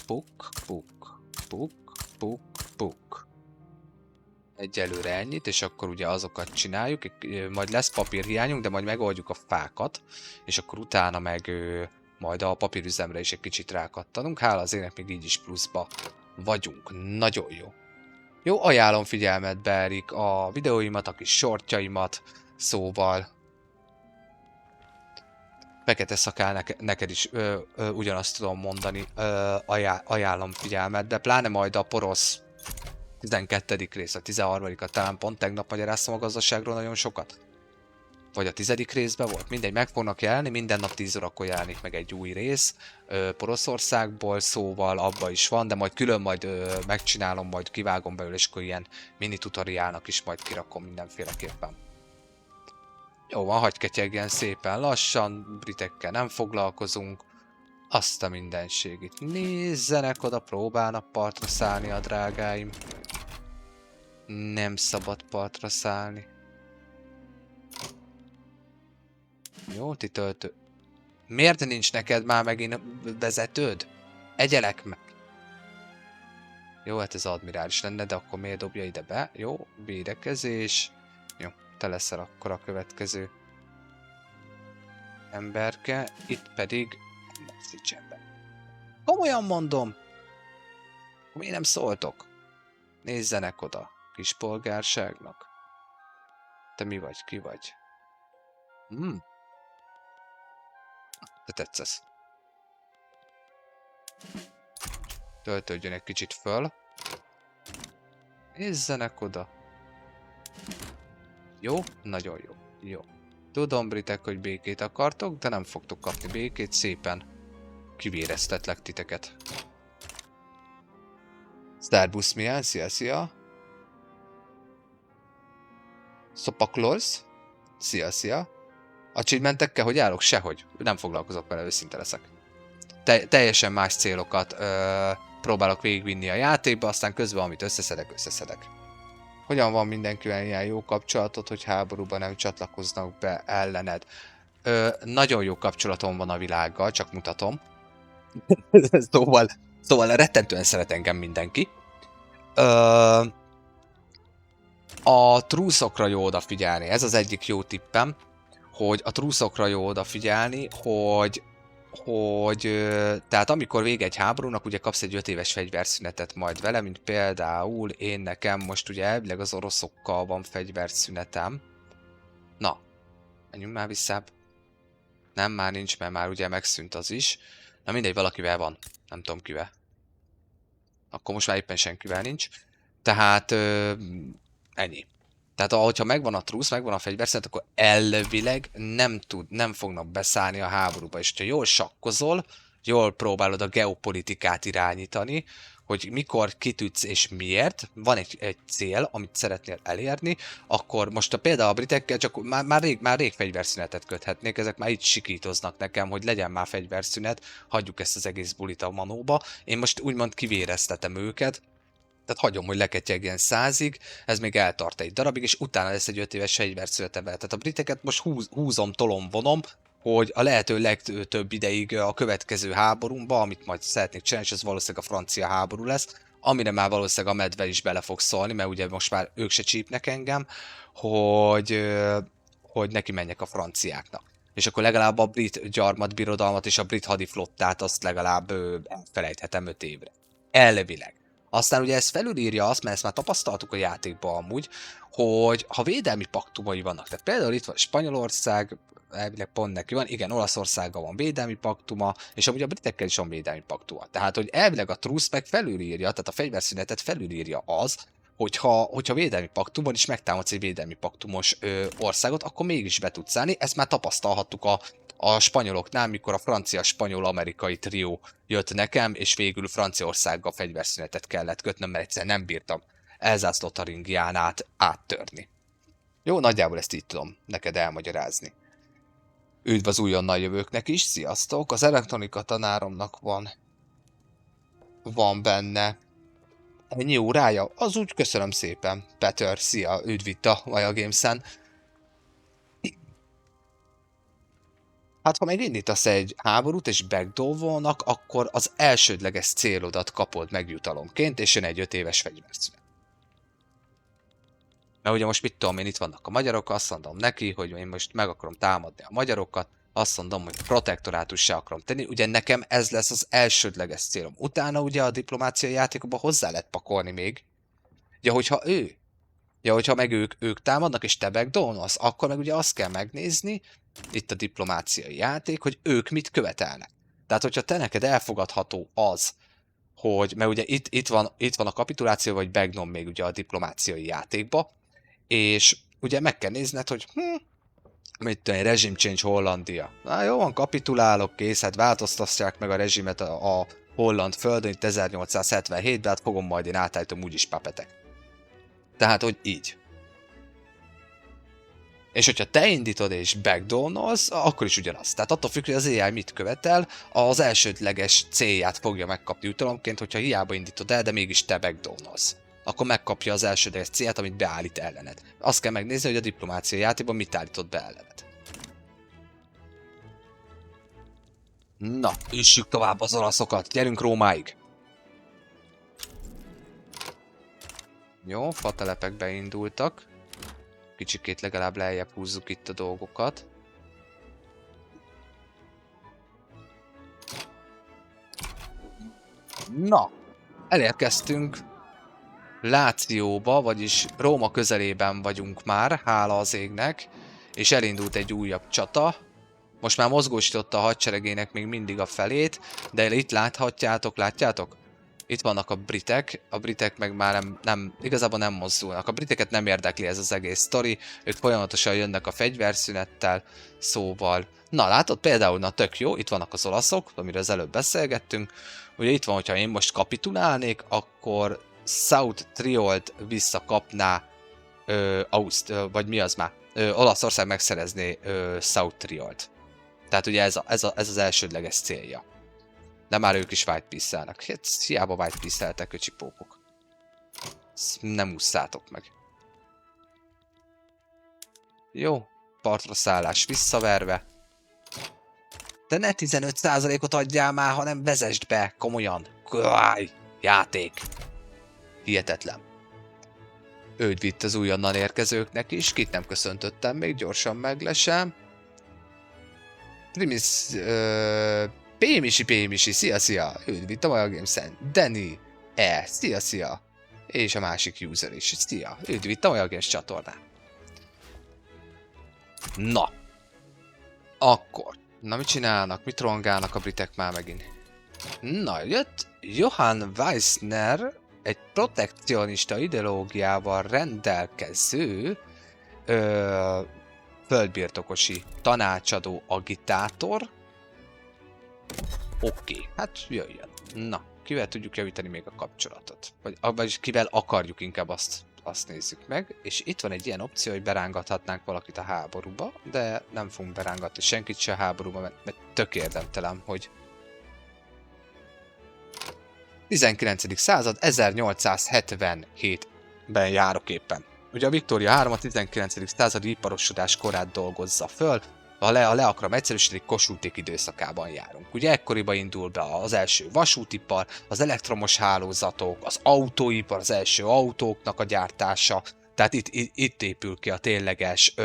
puk, puk, puk, puk, puk. Egyelőre ennyit, és akkor ugye azokat csináljuk, majd lesz papírhiányunk, de majd megoldjuk a fákat, és akkor utána meg majd a papírüzemre is egy kicsit rákattanunk. Hála az ének, még így is pluszba vagyunk. Nagyon jó. Jó, ajánlom figyelmetbe, Erik, a videóimat, a kis shortjaimat, szóval fekete szakál neked is ugyanazt tudom mondani, ajánlom figyelmetbe, pláne majd a porosz 12. rész, a 13-at talán pont tegnap magyaráztam a gazdaságról nagyon sokat. Vagy a 10. részben volt, mindegy, meg fognak jelenni, minden nap 10 órakor jelenik meg egy új rész Poroszországból, szóval abba is van, de majd külön megcsinálom, majd kivágom belőle, és akkor ilyen mini tutoriálnak is majd kirakom mindenféleképpen. Jó van, hagyj ketyegjen szépen lassan, britekkel nem foglalkozunk. Azt a mindenségit. Nézzenek oda, próbálnak partra szállni a drágáim. Nem szabad partra szállni. Jó, ti töltő. Miért nincs neked már megint vezetőd? Egyelek meg. Jó, hát ez admirális lenne, de akkor miért dobja ide be? Jó, védekezés. Jó, te leszel akkor a következő emberke. Itt pedig szítsen be. Komolyan mondom! Miért nem szóltok? Nézzenek oda, kispolgárságnak. Te mi vagy, ki vagy? Te tetszesz. Töltődjön egy kicsit föl. Nézzenek oda. Jó? Nagyon jó. Jó. Tudom, britek, hogy békét akartok, de nem fogtok kapni békét, szépen kivéreztetlek titeket. Starbusz milyen? Szia! Szopaklorz? Szia! Achievementekkel hogy állok? Sehogy. Nem foglalkozok vele, őszinte leszek. Teljesen más célokat próbálok végigvinni a játékba, aztán közben amit összeszedek. Hogyan van mindenkivel ilyen jó kapcsolatot, hogy háborúban nem csatlakoznak be ellened? Nagyon jó kapcsolatom van a világgal, csak mutatom. szóval rettentően szeret engem mindenki. A trúszokra jó odafigyelni, ez az egyik jó tippem, hogy a trúszokra jó odafigyelni, tehát amikor vége egy háborúnak, ugye kapsz egy 5 éves fegyverszünetet majd vele, mint például nekem most ugye elvileg az oroszokkal van fegyverszünetem. Na, menjünk már visszább. Nem, már nincs, mert már ugye megszűnt az is. Na mindegy, valakivel van, nem tudom kivel. Akkor most már éppen senkivel nincs. Tehát ennyi. Tehát ahogyha megvan a trusz, megvan a fegyverszünet, akkor elvileg nem fognak beszállni a háborúba. És ha jól sakkozol, jól próbálod a geopolitikát irányítani, hogy mikor kitűtsz és miért, van egy cél, amit szeretnél elérni, akkor most például a britekkel csak már rég fegyverszünetet köthetnék, ezek már így sikítoznak nekem, hogy legyen már fegyverszünet, hagyjuk ezt az egész bulit a manóba. Én most úgymond kivéreztetem őket, tehát hagyom, hogy leketyegjen 100-ig, ez még eltart egy darabig, és utána lesz egy 5 éves fegyverszünetem vele. Tehát a briteket most húzom, tolom, vonom, hogy a lehető legtöbb ideig a következő háborúmba, amit majd szeretnék csinálni, és ez valószínűleg a francia háború lesz, amire már valószínűleg a medve is bele fog szólni, mert ugye most már ők se csípnek engem, hogy neki menjek a franciáknak. És akkor legalább a brit gyarmatbirodalmat és a brit hadiflottát azt legalább elfelejthetem 5 évre. Elvileg. Aztán ugye ez felülírja azt, mert ezt már tapasztaltuk a játékban amúgy, hogy ha védelmi paktumai vannak, tehát például itt van Spanyolország, elvileg pont neki van, igen, Olaszországgal van védelmi paktuma, és amúgy a britekkel is van védelmi paktuma. Tehát, hogy elvileg a truce meg felülírja, tehát a fegyverszünetet felülírja az, hogyha védelmi paktumon is megtámadsz egy védelmi paktumos országot, akkor mégis be tudsz állni. Ezt már tapasztalhattuk a spanyoloknál, mikor a francia-spanyol-amerikai trió jött nekem, és végül Franciaországgal fegyverszünetet kellett kötnöm, mert egyszerűen nem bírtam Elzász Lotaringián áttörni. Jó, nagyjából ezt így tudom neked elmagyarázni. Üdv az újonnan jövőknek is, sziasztok! Az elektronika tanáromnak van benne ennyi órája? Az úgy köszönöm szépen. Peter, szia, üdv itt a Maja Games-en. Hát ha megindítasz egy háborút és backdoor-olnak, akkor az elsődleges célodat kapod megjutalomként, és jön egy 5 éves fegyverszünet. Mert ugye most mit tudom én, itt vannak a magyarok, azt mondom neki, hogy én most meg akarom támadni a magyarokat, azt mondom, hogy protektorátussá akarom tenni, ugye nekem ez lesz az elsődleges célom. Utána ugye a diplomáciai játékokba hozzá lehet pakolni még. Hogyha meg ők támadnak és te backdoorolsz, akkor meg ugye azt kell megnézni, itt a diplomáciai játék, hogy ők mit követelnek. Tehát, hogyha te neked elfogadható az, mert ugye itt van a kapituláció, vagy backdoor még ugye a diplomáciai játékba, és ugye meg kell nézned, hogy mit tudom, regime change Hollandia. Na jó van, kapitulálok, kész, hát változtassák meg a rezsimet a holland földön, itt 1877-ben, hát fogom majd én átállítom úgyis papetek. Tehát, hogy így. És hogyha te indítod és backdoorolsz, akkor is ugyanaz. Tehát attól függ, hogy az AI mit követel, az elsődleges célját fogja megkapni jutalomként, hogyha hiába indítod el, de mégis te backdoorolsz. Akkor megkapja az elsődleges célját, amit beállít ellened. Azt kell megnézni, hogy a diplomáciai játékban mit állított be ellened. Na, üssük tovább az olaszokat, gyerünk Rómáig! Jó, fatelepek beindultak. Kicsikét legalább lejjebb húzzuk itt a dolgokat. Na, elérkeztünk Lációba, vagyis Róma közelében vagyunk már, hála az égnek, és elindult egy újabb csata. Most már mozgósította a hadseregének még mindig a felét, de itt látjátok? Itt vannak a britek meg már igazából nem mozdulnak. A briteket nem érdekli ez az egész sztori, ők folyamatosan jönnek a fegyverszünettel, szóval... Na látod, például, na tök jó, itt vannak az olaszok, amiről az előbb beszélgettünk. Ugye itt van, hogyha én most kapitulálnék, akkor South Triolt visszakapná, vagy mi az már? Olaszország megszerezné South Triolt. Tehát ugye ez az elsődleges célja. De már ők is white peace-elnek. Hát hiába white peace-eltek, köcsipókok. Ezt nem ússzátok meg. Jó, partra szállás visszaverve. De ne 15%-ot adjál már, hanem vezesd be, komolyan. Kváj, játék. Hihetetlen. Őt vitt az újonnan érkezőknek is, kit nem köszöntöttem, még gyorsan meglesem. Primis... Pémisi, szia! Őt vitt a Maja Games-en. Danny, szia! És a másik user is, szia! Őt vitt a Maja Games csatornán. Na. Akkor. Na mit csinálnak? Mit rongálnak a britek már megint? Na, jött Johann Weissner, egy protekcionista ideológiával rendelkező földbirtokosi tanácsadó agitátor. Oké, hát jöjjön. Na, kivel tudjuk javítani még a kapcsolatot? Vagyis kivel akarjuk, inkább azt nézzük meg. És itt van egy ilyen opció, hogy berángathatnánk valakit a háborúba, de nem fogunk berángatni senkit se a háborúba, mert tök érdemtelen, hogy 19. század, 1877-ben járok éppen. Ugye a Viktória 3 a 19. századi iparosodás korát dolgozza föl, ha le akarom egyszerűsíteni, Kossuth időszakában járunk. Ugye ekkoriban indul be az első vasútipar, az elektromos hálózatok, az autóipar, az első autóknak a gyártása, tehát itt épül ki a tényleges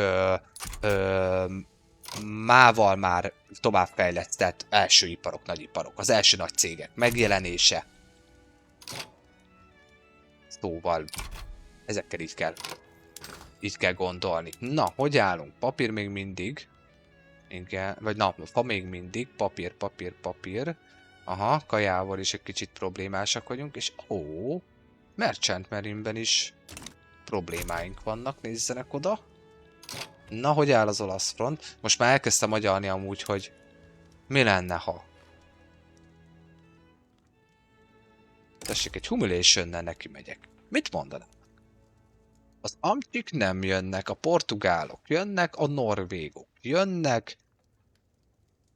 mával már továbbfejlesztett első iparok, nagyiparok, az első nagy cégek megjelenése. Szóval ezekkel így kell gondolni. Na, hogy állunk? Papír még mindig. Igen, vagy na, fa még mindig. Papír. Aha, kajával is egy kicsit problémásak vagyunk, és Merchant Marine-ben is problémáink vannak, nézzenek oda. Na, hogy áll az olasz front? Most már elkezdtem agyalni amúgy, hogy mi lenne, ha... Tessék, egy humiliationnel neki megyek. Mit mondanak? Az amcsik nem jönnek, a portugálok jönnek, a norvégok jönnek.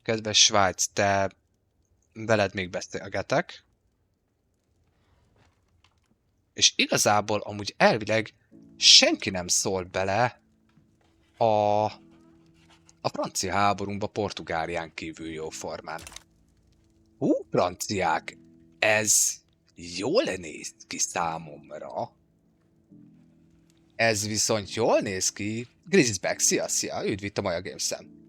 Kedves Svájc, te veled még beszélgetek. És igazából amúgy elvileg senki nem szól bele a francia háborúnkba Portugálián kívül jó formán. Franciák, ez jól néz ki számomra. Ez viszont jól néz ki. Grisbeck, szia, üdv itt a Maja Games-en.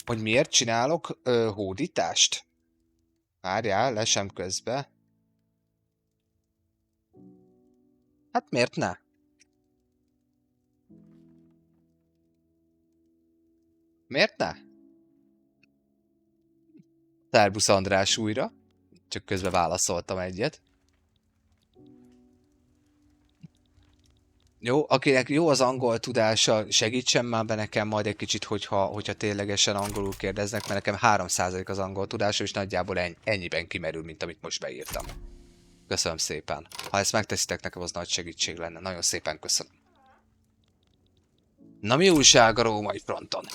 Hogy miért csinálok hódítást? Várjál, lesem közbe. Hát miért ne? Miért ne? Szerbusz András újra. Csak közben válaszoltam egyet. Jó, akinek jó az angol tudása, segítsen már be nekem majd egy kicsit, hogyha ténylegesen angolul kérdeznek, mert nekem 3% az angol tudása, és nagyjából ennyiben kimerül, mint amit most beírtam. Köszönöm szépen. Ha ezt megteszitek, nekem az nagy segítség lenne. Nagyon szépen köszönöm. Na, mi újság a római fronton?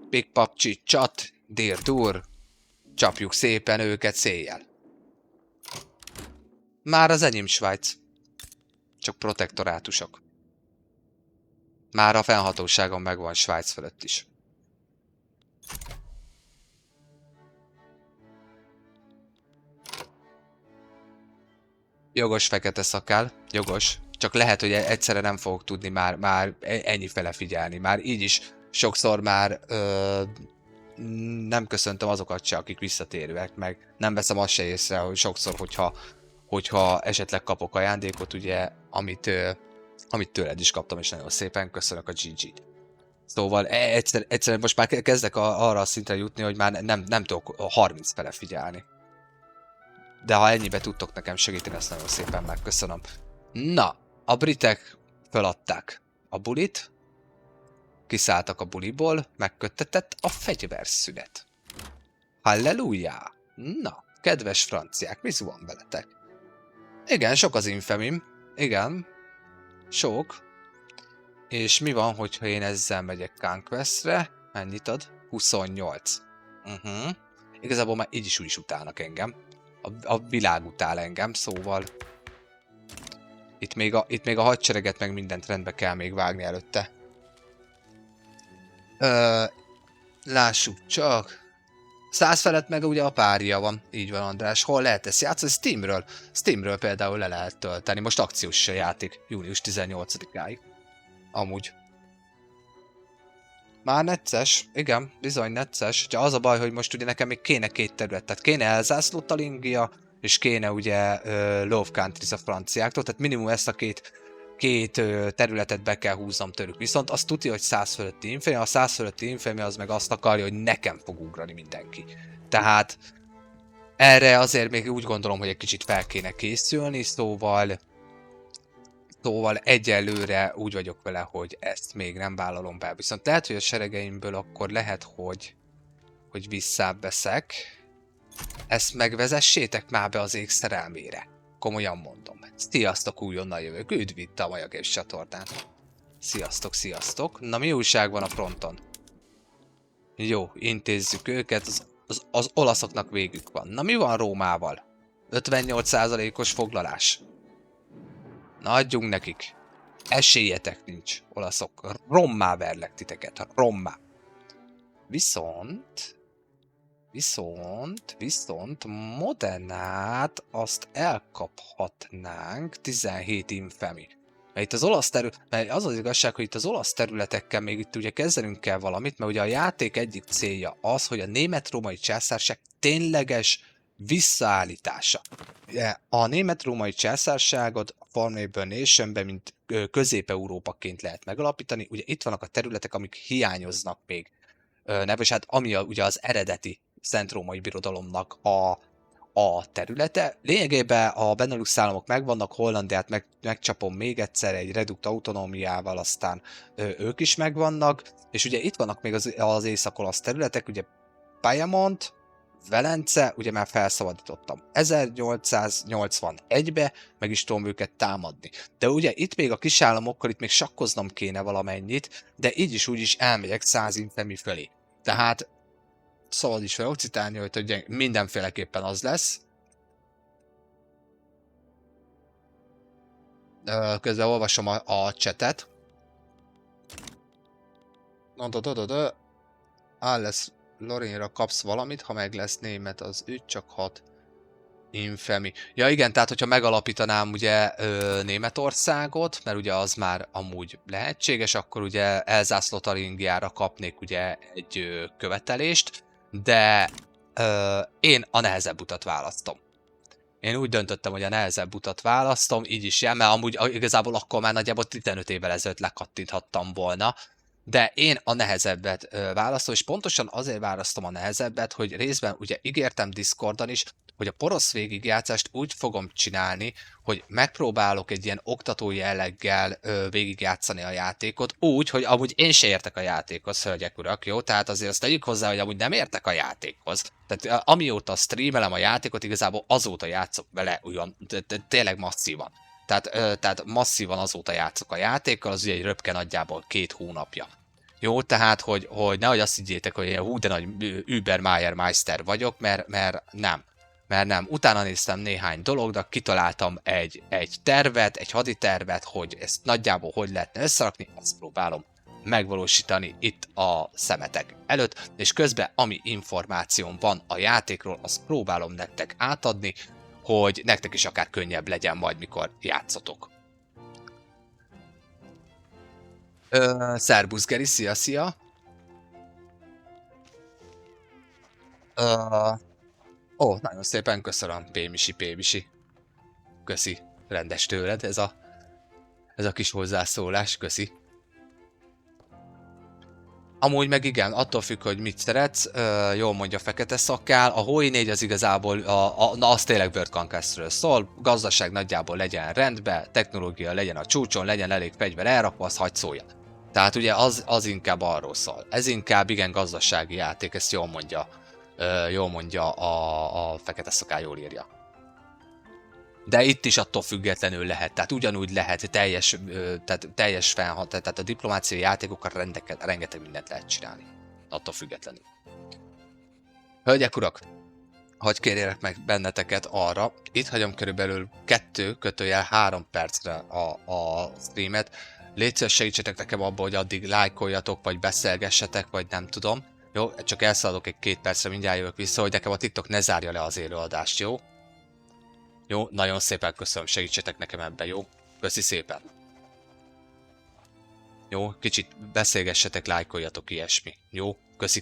Pikpapcsi, csat, dir-dur. Csapjuk szépen őket széjjel. Már az enyém Svájc. Csak protektorátusok. Már a fennhatóságon megvan Svájc fölött is. Jogos fekete szakál, jogos. Csak lehet, hogy egyszerre nem fogok tudni már ennyi fele figyelni. Már így is sokszor már nem köszöntöm azokat se, akik visszatérőek, meg nem veszem azt se észre, hogy sokszor, hogyha esetleg kapok ajándékot, ugye, amit tőled is kaptam, és nagyon szépen köszönök a GG-t. Szóval egyszerűen most már kezdek arra a szintre jutni, hogy már nem tudok 30 fele figyelni. De ha ennyibe tudtok nekem segíteni, ezt nagyon szépen megköszönöm. Na, a britek feladták a bulit, kiszálltak a buliból, megköttetett a fegyverszünet. Halleluja! Na, kedves franciák, mi van veletek? Igen, sok az infamim. Igen, sok. És mi van, hogyha én ezzel megyek Conquestre? Mennyit ad? 28. Igazából már így is úgy is utálnak engem. A világ utál engem, szóval... Itt még a hadsereget meg mindent rendbe kell még vágni előtte. Lássuk csak... 100 felett meg ugye a párja van. Így van, András. Hol lehet ezt játszani? Steamről. Steamről például le lehet tölteni. Most akciós játék. Június 18-áig. Amúgy. Már necces. Igen, bizony necces. Csak az a baj, hogy most ugye nekem még kéne 2 terület. Tehát kéne Elzászlótalingia, és kéne ugye Love Countries a franciáktól. Tehát minimum ezt a két területet be kell húznom tőlük. Viszont azt tudja, hogy 100 fölötti infamia, a 100 fölötti infamia az meg azt akarja, hogy nekem fog ugrani mindenki. Tehát erre azért még úgy gondolom, hogy egy kicsit fel kéne készülni, szóval egyelőre úgy vagyok vele, hogy ezt még nem vállalom be. Viszont lehet, hogy a seregeimből akkor lehet, hogy visszább veszek. Ezt megvezessétek már be az ég szerelmére. Komolyan mondom. Sziasztok, újonnan jövök. Üdv itt a Maja Games csatornán. Sziasztok, sziasztok. Na, mi újság van a fronton? Jó, intézzük őket. Az olaszoknak végük van. Na, mi van Rómával? 58%-os foglalás. Na, adjunk nekik. Esélyetek nincs, olaszok. Rommá verlek titeket, rommá. Viszont Modenát azt elkaphatnánk 17 infemi. Mert itt az olasz mert az az igazság, hogy itt az olasz területekkel még itt ugye kezdenünk kell valamit, mert ugye a játék egyik célja az, hogy a német-római császárság tényleges visszaállítása. Ugye, a német-római császárságot a Farmable Nationben, mint Közép-Európaként lehet megalapítani. Ugye itt vannak a területek, amik hiányoznak még. Neves, hát ami ugye az eredeti Szent-Római Birodalomnak a területe. Lényegében a Benelux államok megvannak, Hollandiát megcsapom még egyszer egy redukt autonómiával, aztán ők is megvannak, és ugye itt vannak még az észak-olasz területek, ugye Piemont, Velence, ugye már felszabadítottam. 1881-be meg is tudom őket támadni. De ugye itt még a kisállamokkal itt még sakkoznom kéne valamennyit, de így is úgy is elmegyek 100 infemi fölé. Tehát szabad is fel ocitálni, hogy mindenféleképpen az lesz. Közben olvasom a chatet. Alles Lorinra kapsz valamit, ha meg lesz német, az ügy csak 6 infemi. Ja igen, tehát hogyha megalapítanám ugye Németországot, mert ugye az már amúgy lehetséges, akkor ugye Elzász-Lotaringiára kapnék ugye egy követelést, de én a nehezebb utat választom. Én úgy döntöttem, hogy a nehezebb utat választom, így is jel, mert amúgy igazából akkor már nagyjából 15 évvel ezelőtt lekattinthattam volna, de én a nehezebbet választom, és pontosan azért választom a nehezebbet, hogy részben ugye ígértem Discordon is, hogy a porosz végigjátszást úgy fogom csinálni, hogy megpróbálok egy ilyen oktató jelleggel végigjátszani a játékot, úgy, hogy amúgy én se értek a játékhoz, hölgyek urak, jó? Tehát azért azt tegyük hozzá, hogy amúgy nem értek a játékhoz. Tehát amióta streamelem a játékot, igazából azóta játszok vele olyan, tényleg masszívan. Tehát masszívan azóta játszok a játékkal, az ugye egy röpke nagyjából 2 hónapja. Jó, tehát, hogy nehogy azt higgyétek, hogy én hú, de nagy Übermeier-Meister vagyok, mert nem. Mert nem. Utána néztem néhány dologra, kitaláltam egy tervet, egy haditervet, hogy ezt nagyjából hogy lehetne összerakni, ezt próbálom megvalósítani itt a szemetek előtt, és közben ami információm van a játékról, azt próbálom nektek átadni, hogy nektek is akár könnyebb legyen majd, mikor játszotok. Szerbusz Geri, szia! Nagyon szépen köszönöm, Pémisi. Köszi, rendes tőled ez a kis hozzászólás, köszi. Amúgy meg igen, attól függ, hogy mit szeretsz, jól mondja Fekete Szakkál, a Hoi 4 az igazából, na az tényleg World Conquestről szól, gazdaság nagyjából legyen rendben, technológia legyen a csúcson, legyen elég fegyver elrakva, az hagy szólja. Tehát ugye az inkább arról szól. Ez inkább igen gazdasági játék, ezt jól mondja a Fekete Szakkál, jól írja. De itt is attól függetlenül lehet, tehát ugyanúgy lehet teljes felhat, tehát a diplomáciai játékokkal rengeteg mindent lehet csinálni. Attól függetlenül. Hölgyek, urak, hadd kérjélek meg benneteket arra, itt hagyom körülbelül 2-3 percre a streamet. Légy szíves, segítsetek nekem abba, hogy addig lájkoljatok, vagy beszélgessetek, vagy nem tudom. Jó, csak elszaladok egy 2 percre, mindjárt jövök vissza, hogy nekem a TikTok ne zárja le az élőadást, jó? Jó, nagyon szépen köszönöm, segítsetek nekem ebben, jó? Köszi szépen. Jó, kicsit beszélgessetek, lájkoljatok, ilyesmi. Jó? Köszi.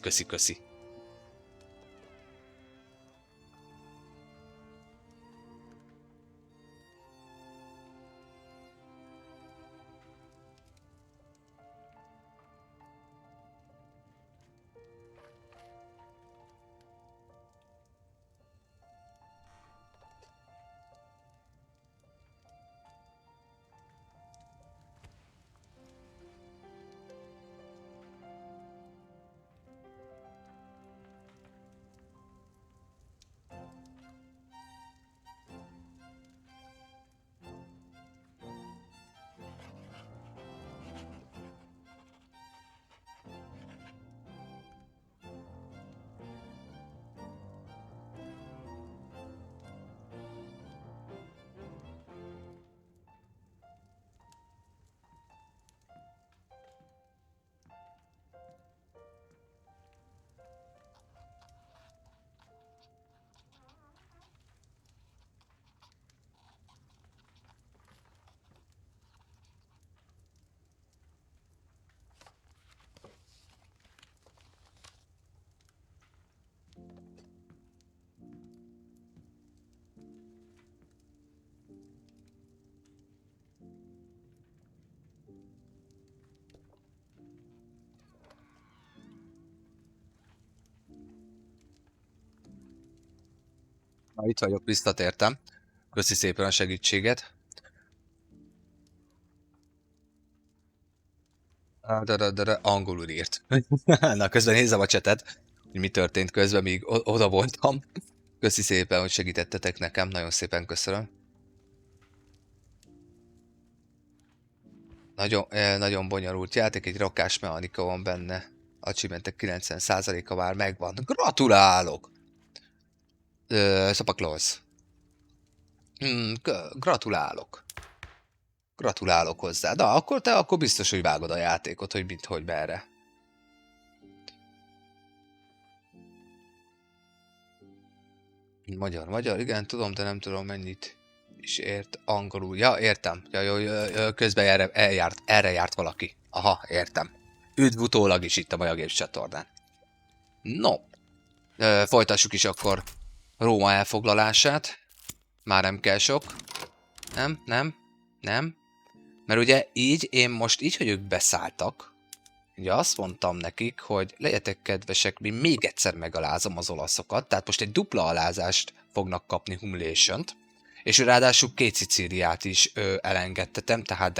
Na, itt vagyok, visszatértem. Köszi szépen a segítséget. Angolul írt. Na, közben nézem a csetet, hogy mi történt közben, míg oda voltam. Köszi szépen, hogy segítettetek nekem, nagyon szépen köszönöm. Nagyon bonyolult játék, egy rakásmechanika van benne. Achievementek 90%-a már megvan. Gratulálok! Sapa Claus. Gratulálok. Gratulálok hozzá. Na, akkor te akkor biztos, hogy vágod a játékot, hogy mit, hogy merre. Magyar, igen, tudom, de nem tudom mennyit is ért angolul. Ja, értem. Ja, jó, közben erre járt valaki. Aha, értem. Üdv utólag is itt a Maja Games csatornán. No, folytassuk is akkor Róma elfoglalását. Már nem kell sok. Nem. Mert ugye így, én most így, hogy ők beszálltak, ugye azt mondtam nekik, hogy legyetek kedvesek, mi még egyszer megalázom az olaszokat, tehát most egy dupla alázást fognak kapni Humiliation-t, és ráadásul 2 Szicíliát is elengedtetem, tehát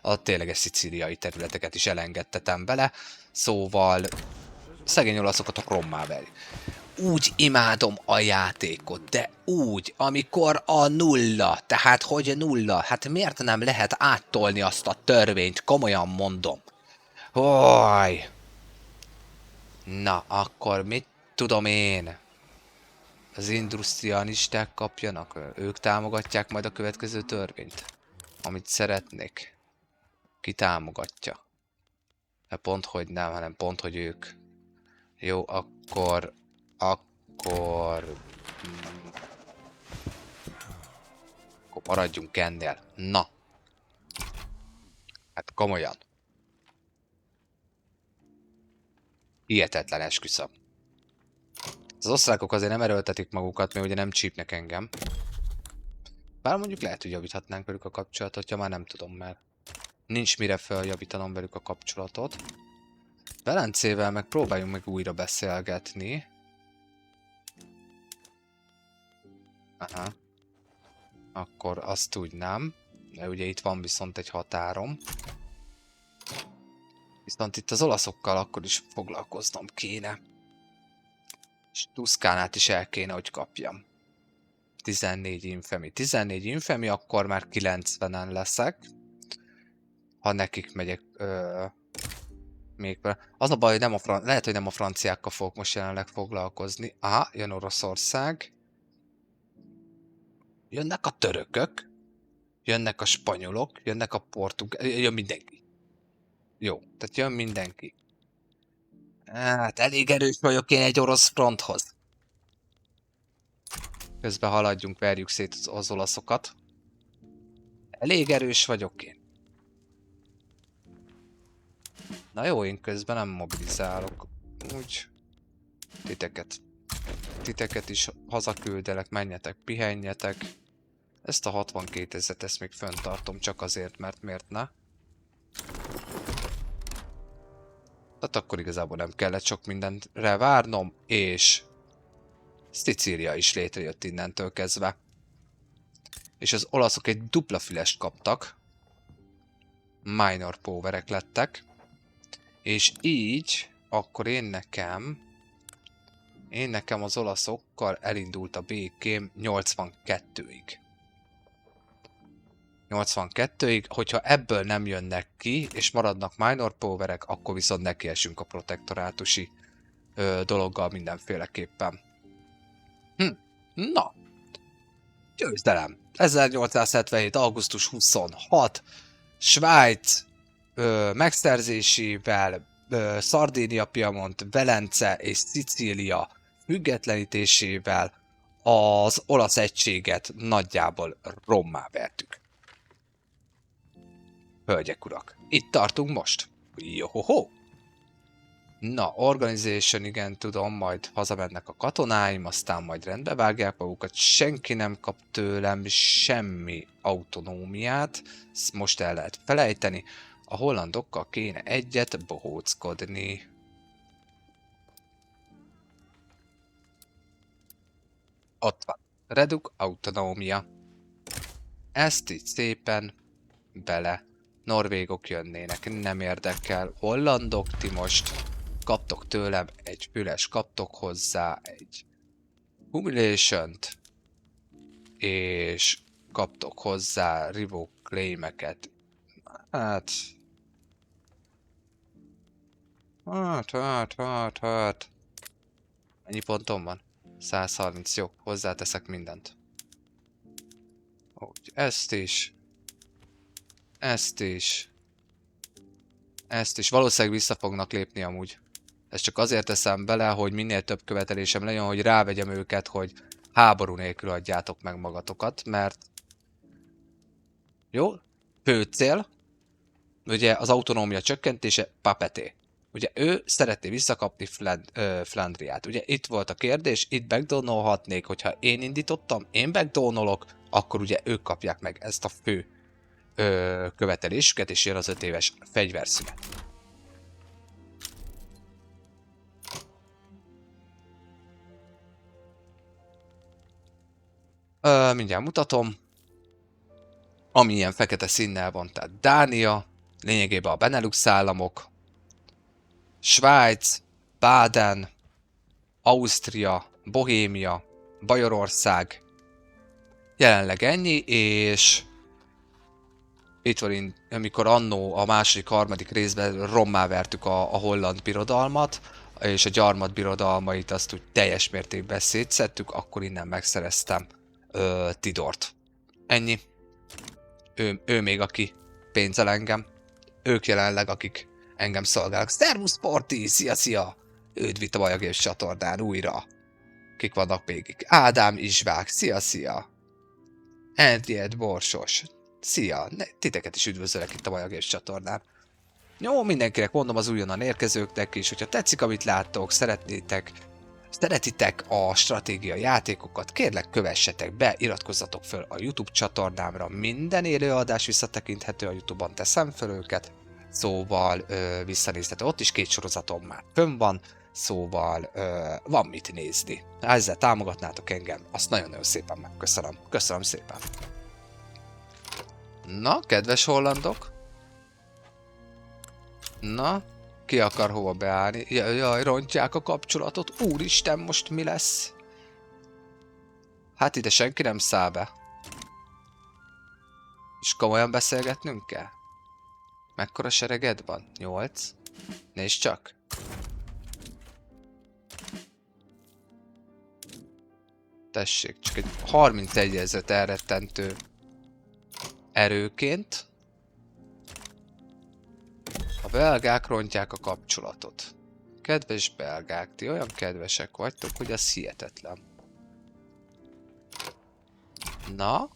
a tényleges szicíliai területeket is elengedtetem bele, szóval szegény olaszokat a rommá verj. Úgy imádom a játékot, de úgy, amikor a nulla, tehát hogy nulla, hát miért nem lehet áttolni azt a törvényt, komolyan mondom. Hoj! Na, akkor mit tudom én? Az industrialisták kapjanak, ők támogatják majd a következő törvényt, amit szeretnék. Ki támogatja? Pont, hogy nem, hanem pont, hogy ők. Jó, akkor... Akkor maradjunk ennél. Na. Hát komolyan. Hihetetlen, esküszöm. Az osztrákok azért nem erőltetik magukat, mert ugye nem csípnek engem. Bár mondjuk lehet, hogy javíthatnánk velük a kapcsolatot, ha már nem tudom, mert nincs mire feljavítanom velük a kapcsolatot. Velencével meg próbáljunk meg újra beszélgetni. Aha. Akkor azt úgy nem. De ugye itt van viszont egy határom. Viszont itt az olaszokkal akkor is foglalkoznom kéne. És Tuszkánát is el kéne, hogy kapjam. 14 infemi. 14 infemi, akkor már 90-en leszek. Ha nekik megyek... még az a baj, hogy lehet, hogy nem a franciákkal fogok most jelenleg foglalkozni. Aha, jön Oroszország. Jönnek a törökök. Jönnek a spanyolok. Jönnek a portugálok. Jön mindenki. Jó, tehát jön mindenki. Hát elég erős vagyok én egy orosz fronthoz. Közben haladjunk, verjük szét az olaszokat. Elég erős vagyok én. Na jó, én közben nem mobilizálok. Úgy titeket is hazaküldelek, menjetek, pihenjetek. Ezt a 62 000-et ezt még fenntartom csak azért, mert miért ne? Tehát akkor igazából nem kellett sok mindenre várnom, és Szicília is létrejött innentől kezdve. És az olaszok egy dupla fülest kaptak. Minor powerek lettek. És így, akkor én nekem az olaszokkal elindult a békém 82-ig. 82-ig, hogyha ebből nem jönnek ki, és maradnak minor powerek, akkor viszont nekiesünk a protektorátusi dologgal mindenféleképpen. Na, győzdelem. 1877. augusztus 26. Svájc megszerzésével Szardínia, Piemont, Velence és Szicília függetlenítésével az olasz egységet nagyjából rommá vertük. Hölgyek, urak, itt tartunk most. Johoho! Na, organization, igen, tudom, majd hazamennek a katonáim, aztán majd rendbe vágják magukat, senki nem kap tőlem semmi autonómiát, ezt most el lehet felejteni, a hollandokkal kéne egyet bohóckodni. Ott van. Reduk autonómia. Ezt így szépen bele. Norvégok jönnének, nem érdekel. Hollandok, ti most kaptok tőlem egy füles, kaptok hozzá egy humiliation-t, és kaptok hozzá revoke claim-eket. Hát... Ennyi pontom van? 130, jó, hozzáteszek mindent. Úgy, ezt is. Ezt is. Ezt is. Valószínűleg vissza fognak lépni amúgy. Ezt csak azért teszem bele, hogy minél több követelésem legyen, hogy rávegyem őket, hogy háború nélkül adjátok meg magatokat, mert... Jó? Fő cél. Ugye az autonómia csökkentése, Papeté. Ugye ő szeretné visszakapni Flandriát. Ugye itt volt a kérdés, itt backdownolhatnék, hogyha én indítottam, én backdownolok, akkor ugye ők kapják meg ezt a fő követelésüket, és jön az 5 éves fegyverszünet. Mindjárt mutatom. Ami ilyen fekete színnel van, tehát Dánia, lényegében a Benelux államok, Svájc, Baden, Ausztria, Bohémia, Bajorország, jelenleg ennyi, és itt van, amikor annó a második, harmadik részben rommá vertük a holland birodalmat, és a gyarmat birodalmait azt úgy teljes mértékben szétszedtük, akkor innen megszereztem Tidort. Ennyi. Ő még aki pénzel engem. Ők jelenleg akik engem szolgálnak. Szervusz Porti! Szia! Üdvít a Bajagés csatornán újra. Kik vannak még? Ádám Isvák! Szia! Henriette Borsos! Szia! Titeket is üdvözöllek itt a Bajagés csatornán. Jó, mindenkinek mondom az újonnan érkezőknek is, hogyha tetszik, amit láttok, szeretitek a stratégiai játékokat, kérlek kövessetek be, iratkozzatok föl a YouTube csatornámra, minden élőadás visszatekinthető a YouTube-on, teszem föl őket, szóval visszanézhető, ott is 2 sorozatom már fönn van, szóval van mit nézni. Ha ezzel támogatnátok engem, azt nagyon-nagyon szépen megköszönöm. Köszönöm szépen. Na, kedves hollandok. Na, ki akar hova beállni? Jaj, rontják a kapcsolatot. Úristen, most mi lesz? Hát ide senki nem száll be. És komolyan beszélgetnünk kell? Mekkora sereged van? 8? Nézd csak. Tessék, csak egy 31 ezret elrettentő erőként. A belgák rontják a kapcsolatot. Kedves belgák, ti olyan kedvesek vagytok, hogy az hihetetlen. Na?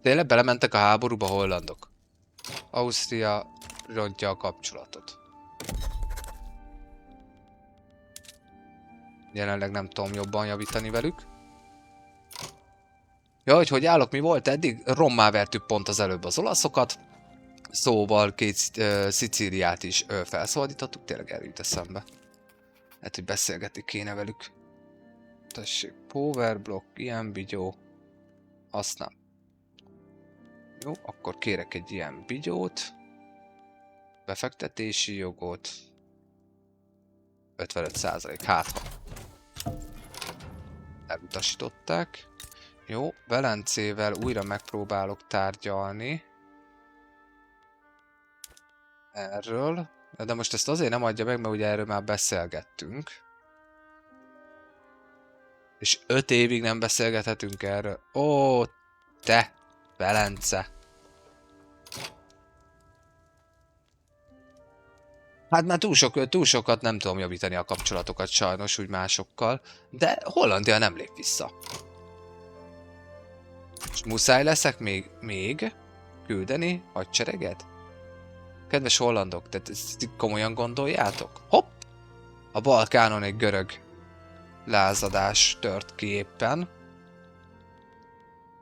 Tényleg belementek a háborúba hollandok. Ausztria rontja a kapcsolatot. Jelenleg nem tudom jobban javítani velük. Ja, hogy állok, mi volt eddig? Rommá vertük pont az előbb az olaszokat. Szóval 2 Szicíliát is felszabadítottuk, tényleg erre jut eszembe. Hát, hogy beszélgetni kéne velük. Tessék, power block, ilyen bigyó. Azt nem. Jó, akkor kérek egy ilyen bigyót. Befektetési jogot. 55%, hát van. Elutasították. Jó, Velencével újra megpróbálok tárgyalni. Erről. De most ezt azért nem adja meg, mert ugye erről már beszélgettünk. És 5 évig nem beszélgethetünk erről. Ó, te! Velence! Hát már túl sokat nem tudom javítani a kapcsolatokat sajnos úgy másokkal, de Hollandia nem lép vissza. És muszáj leszek még küldeni hadsereget? Kedves hollandok, tehát ezt komolyan gondoljátok? Hopp! A Balkánon egy görög lázadás tört ki éppen.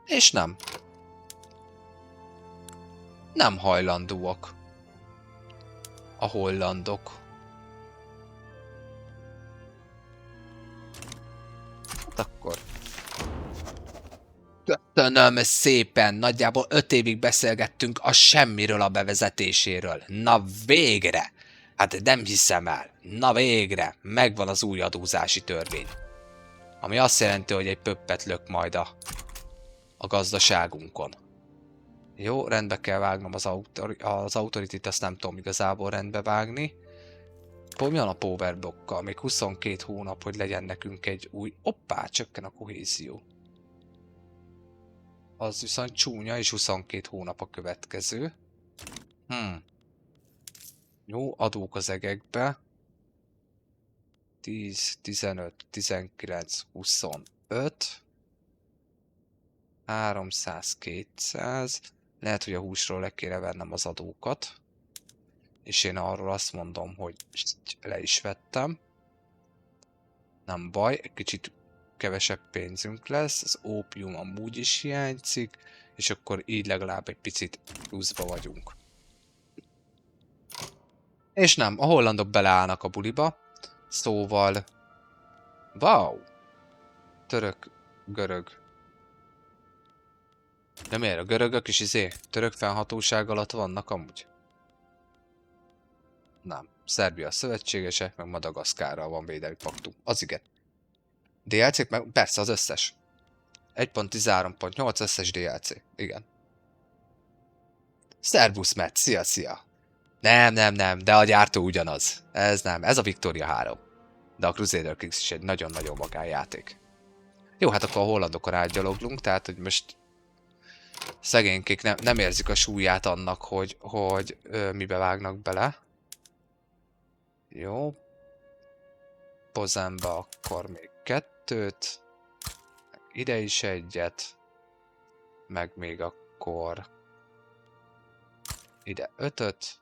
És nem. Nem hajlandóak a hollandok Akkor köszönöm szépen, nagyjából 5 évig beszélgettünk a semmiről a bevezetéséről. Na végre! Hát nem hiszem el. Na végre! Megvan az új adózási törvény. Ami azt jelenti, hogy egy pöppet lök majd a gazdaságunkon. Jó, rendbe kell vágnom az authority-t, azt nem tudom igazából rendbe vágni. Mi van a powerblokkal? Még 22 hónap, hogy legyen nekünk egy új... Hoppá, csökken a kohézió. Az viszont csúnya, és 22 hónap a következő. Jó, adók az egekbe. 10, 15, 19, 25. 300, 200. Lehet, hogy a húsról le kéne vennem az adókat. És én arról azt mondom, hogy le is vettem. Nem baj, egy kicsit kevesebb pénzünk lesz. Az ópium amúgy is hiányzik. És akkor így legalább egy picit pluszba vagyunk. És nem, a hollandok beleállnak a buliba. Szóval... Wow! Török, görög. De miért? A görögök is török fennhatóság alatt vannak amúgy? Nem. Szerbia szövetségesek, meg Madagaszkárral van védelmi paktum. Az igen. DLC-k meg persze az összes. 1.13.8 összes DLC. Igen. Szervusz, Matt. Szia, szia. Nem, de a gyártó ugyanaz. Ez nem, ez a Victoria 3. De a Crusader Kings is egy nagyon-nagyon magánjáték. Jó, hát akkor a hollandokon átgyaloglunk, tehát hogy most szegénykék nem érzik a súlyát annak, hogy mibe vágnak bele. Jó. Pozenbe akkor még 2-t. Ide is egyet. Meg még akkor ide 5-öt.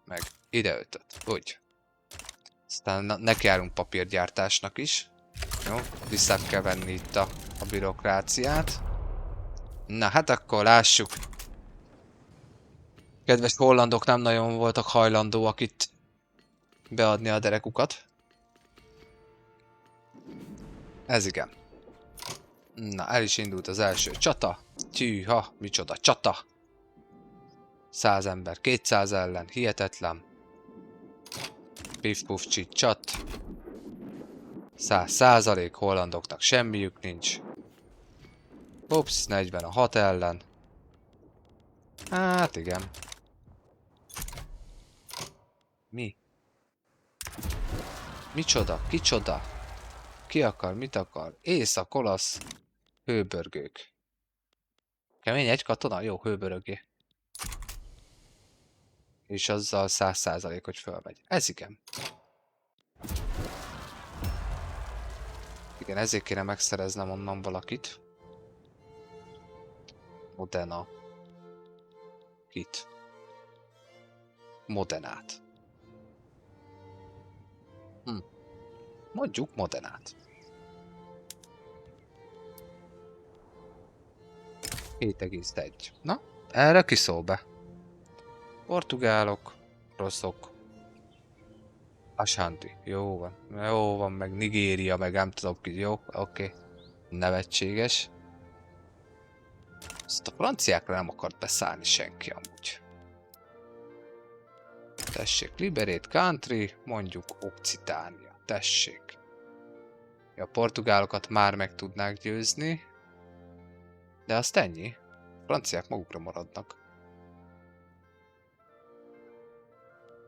Meg ide 5-öt. Úgy. Aztán nekiállunk papírgyártásnak is. Jó, vissza kell venni itt a bürokráciát. Na hát akkor lássuk. Kedves hollandok nem nagyon voltak hajlandóak itt beadni a derekukat. Ez igen. Na, el is indult az első csata. Tűha, micsoda csata. 100 ember 200 ellen, hihetetlen. Pif-puf csit-csat. 100% hollandoknak semmiük nincs. Ups, 40 a 6 ellen. Hát igen. Mi? Micsoda? Kicsoda? Ki akar? Mit akar? Észak-olasz hőbörgők. Kemény egy katona? Jó, hőbörögé. És azzal 100% hogy fölmegy. Ez igen. Igen, ezért kéne megszereznem onnan valakit. Modena. Kit? Modenát. Mondjuk Modenát. 7,1. Na, erre kiszól be. Portugálok, rosszok. Ashanti. Jó van, meg Nigéria, meg nem tudom ki. Jó, oké. Nevetséges. Ezt a franciákra nem akart beszállni senki amúgy. Tessék, Liberate Country, mondjuk Occitánia. Tessék. A portugálokat már meg tudnák győzni. De azt ennyi. A franciák magukra maradnak.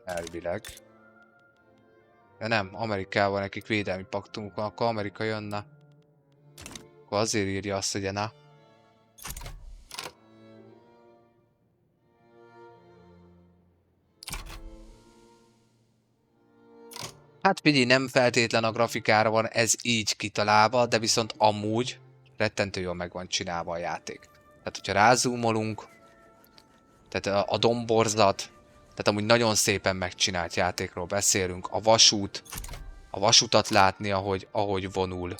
Elvileg. De nem, Amerikával nekik védelmi paktumuk van, akkor Amerika jönne. Akkor azért írja azt, hogy na. Hát figyelj, nem feltétlen a grafikára van ez így kitalálva, de viszont amúgy rettentő jól meg van csinálva a játék. Tehát, hogyha rázúmolunk, tehát a domborzat, tehát amúgy nagyon szépen megcsinált játékról beszélünk, a vasutat látni, ahogy vonul.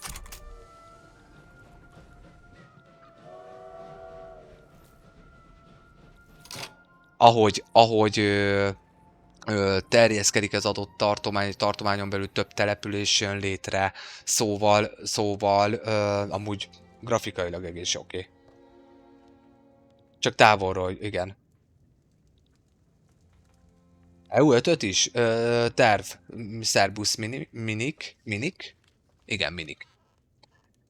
Ahogy terjeszkedik az adott tartományon belül több település jön létre, szóval amúgy grafikailag egész oké. Csak távolról, igen. EU5-öt is? Terv. Szerbusz Minik? Igen, Minik.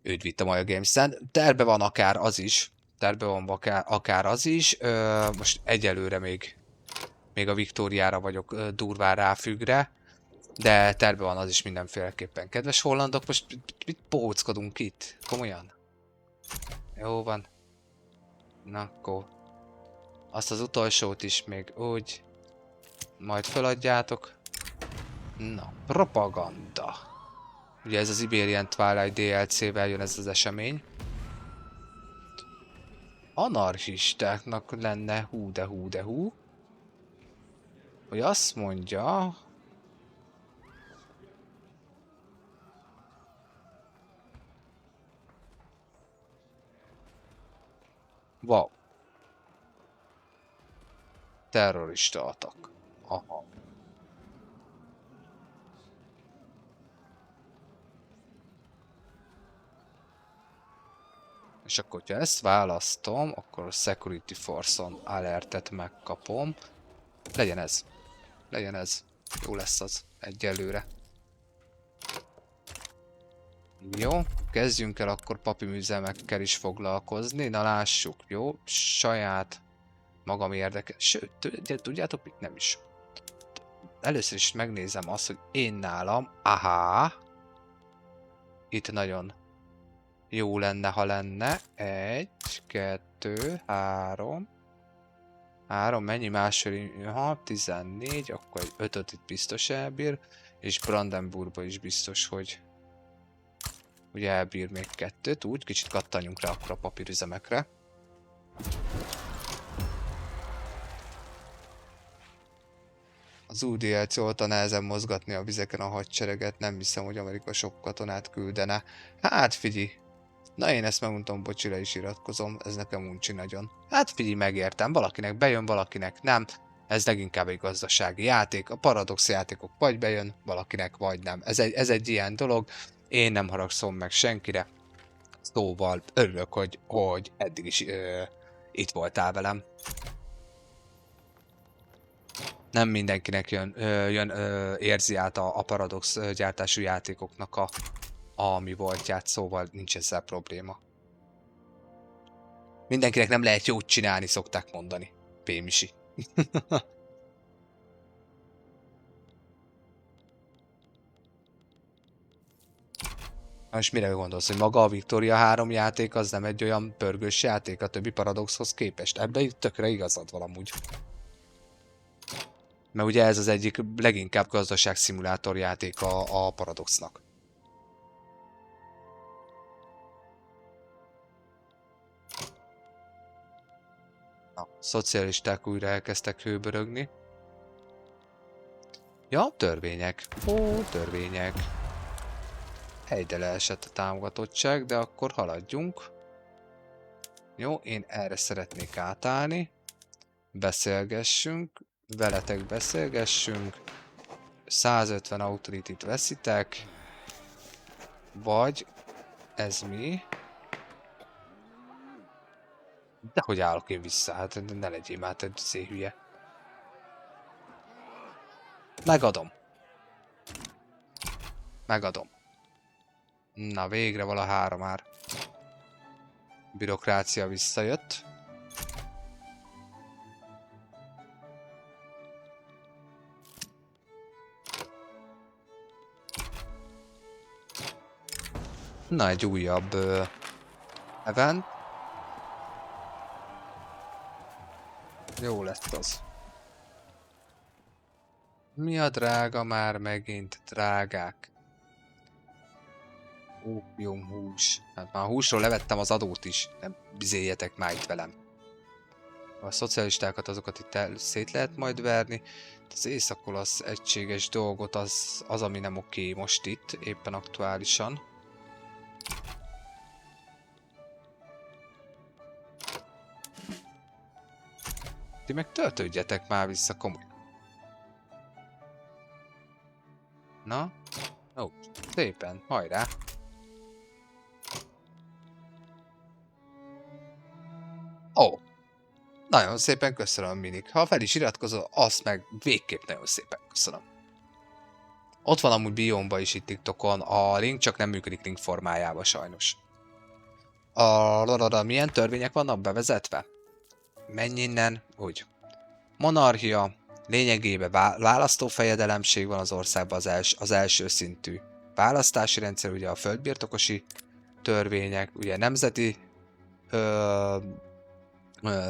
Őt vitt a Maja Games-en. Terve van akár az is. Terve van akár az is. Most egyelőre még a Viktóriára vagyok durván ráfüggre. De terve van az is mindenféleképpen. Kedves hollandok, most mit bohóckodunk itt? Komolyan? Jó van. Na, akkor azt az utolsót is még úgy majd feladjátok. Na, propaganda. Ugye ez az Iberian Twilight DLC-vel jön ez az esemény. Anarchistáknak lenne hú de hú. Hogy azt mondja... Wow. Terrorista atak. Aha. És akkor, ha ezt választom, akkor a Security Force-on alertet megkapom. Legyen ez. Legyen ez. Jó lesz az. Egyelőre. Jó, kezdjünk el akkor papiműzemekkel is foglalkozni. Na lássuk, jó? Saját magam érdeke. Sőt, tudjátok mit? Nem is. Először is megnézem azt, hogy én nálam, aha, itt nagyon jó lenne, ha lenne. 1, 2, 3. 3, mennyi második? Aha, 14, akkor egy 5-öt itt biztos elbír. És Brandenburgba is biztos, hogy ugye elbír még 2-t. Úgy kicsit kattanjunk rá akkor a papírüzemekre. Az UDLC óta nehezen mozgatni a vizeken a hadsereget, nem hiszem, hogy Amerika sok katonát küldene. Hát figyelj, na én ezt megmondtam, bocsira is iratkozom, ez nekem uncsi nagyon. Hát figyelj, megértem, valakinek bejön, valakinek nem. Ez leginkább egy gazdasági játék, a paradox játékok vagy bejön, valakinek vagy nem. Ez egy ilyen dolog, én nem haragszom meg senkire. Szóval örülök, hogy eddig is itt voltál velem. Nem mindenkinek érzi át a paradox gyártású játékoknak a mi voltját, szóval nincs ezzel probléma. Mindenkinek nem lehet jót csinálni, szokták mondani. Pémisi. Most mire gondolsz, hogy maga a Victoria 3 játék az nem egy olyan pörgős játék a többi paradoxhoz képest? Ebben tökre igazad van amúgy. Mert ugye ez az egyik leginkább gazdaságszimulátor játék a Paradoxnak. A szocialisták újra elkezdtek hőbörögni. Ja, törvények. Ó, törvények. Egyre leesett a támogatottság, de akkor haladjunk. Jó, én erre szeretnék átállni. Beszélgessünk. Veletek beszélgessünk. 150 authority-t veszitek. Vagy ez mi? De hogy állok én vissza? Hát ne legyél már te hülye. Megadom. Megadom. Na végre valahára már. Bürokrácia visszajött. Na, egy újabb event. Jó lesz az. Mi a drága már megint, drágák? Ópiumhús. Hát már a húsról levettem az adót is. Nem bizéljetek már itt velem. A szocialistákat azokat itt szét lehet majd verni. Az észak-olasz egységes dolgot az ami nem oké most itt, éppen aktuálisan. Ti meg töltődjetek már vissza, komolyan. Na? Ó, szépen, hajrá! Ó, nagyon szépen köszönöm, Minik. Ha fel is iratkozol, azt meg végképp nagyon szépen köszönöm. Ott van amúgy biomba is itt TikTokon a link, csak nem működik link formájában sajnos. Milyen törvények vannak bevezetve? Menj innen, úgy. Monarchia, lényegében választófejedelemség van az országban, az első szintű választási rendszer, ugye a földbirtokosi törvények, ugye nemzeti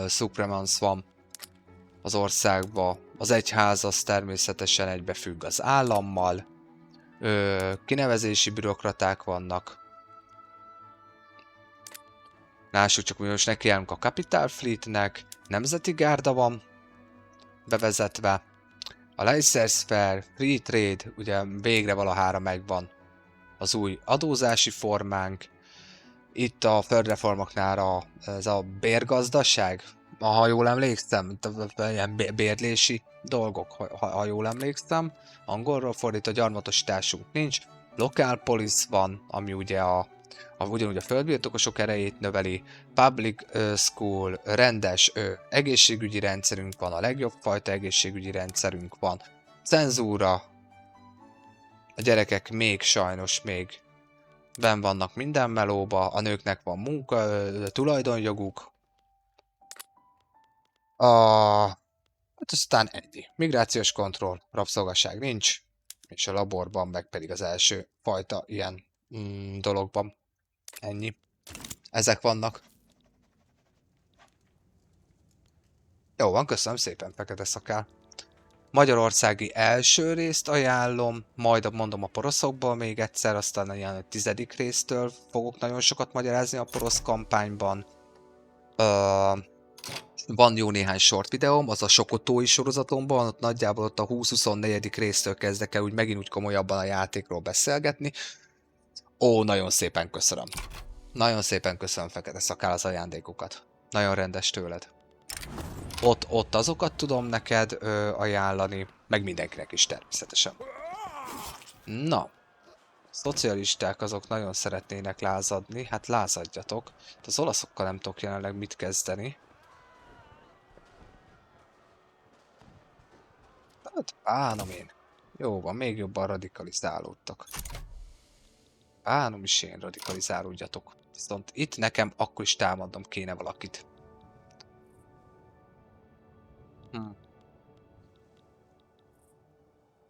supremacy van az országban, az egyház az természetesen egybefügg az állammal, kinevezési bürokraták vannak. Lássuk csak, hogy most nekiállunk a Capital Fleetnek, nemzeti gárda van bevezetve, a laissez-faire, free trade, ugye végre valahára megvan az új adózási formánk. Itt a földreformoknál ez a bérgazdaság, ha jól emlékszem, ilyen bérlési dolgok, ha jól emlékszem. Angolról fordít, a gyarmatosításunk nincs. Local police van, ami ugye ugyanúgy a földbirtokosok erejét növeli, public school, rendes egészségügyi rendszerünk van, a legjobb fajta egészségügyi rendszerünk van, cenzúra, a gyerekek még sajnos még benn vannak minden melóba, a nőknek van tulajdonjoguk, hát aztán ennyi. Migrációs kontroll, rabszolgaság nincs, és a laborban meg pedig az első fajta ilyen dologban. Ennyi. Ezek vannak. Jó van, köszönöm szépen, fekete szakál. Magyarországi első részt ajánlom, majd mondom a poroszokból még egyszer, aztán ilyen a 10. résztől fogok nagyon sokat magyarázni a porosz kampányban. Van jó néhány short videóm, az a Sokotói sorozatomban, ott nagyjából ott a 20-24. résztől kezdek el úgy megint úgy komolyabban a játékról beszélgetni. Ó, nagyon szépen köszönöm. Nagyon szépen köszönöm, fekete szakál, az ajándékokat. Nagyon rendes tőled. Ott azokat tudom neked ajánlani, meg mindenkinek is természetesen. Na, szocialisták azok nagyon szeretnének lázadni, hát lázadjatok. Az olaszokkal nem tudok jelenleg mit kezdeni. Hát bánom én. Jó van, még jobban radikalizálódtak. Bánom is én, radikalizálódjatok. Viszont itt nekem akkor is támadnom kéne valakit.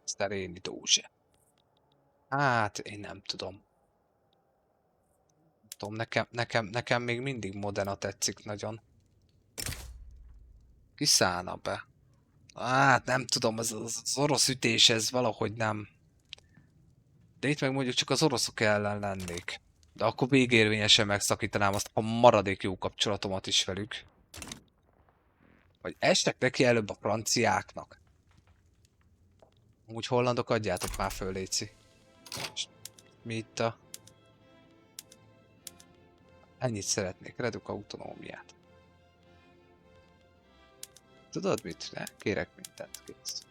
Szeréni Dózse. Hát, én nem tudom. Nekem még mindig Modena tetszik nagyon. Kiszállna be. Hát nem tudom, az orosz ütés ez valahogy nem. De itt meg mondjuk csak az oroszok ellen lennék. De akkor végérvényesen megszakítanám azt a maradék jó kapcsolatomat is velük. Vagy estek neki előbb a franciáknak. Úgy hollandok, adjátok már föl, léci. Mi itt a... Ennyit szeretnék, reduk autonómiát. Tudod mit? Ne? Kérek mindent, kész.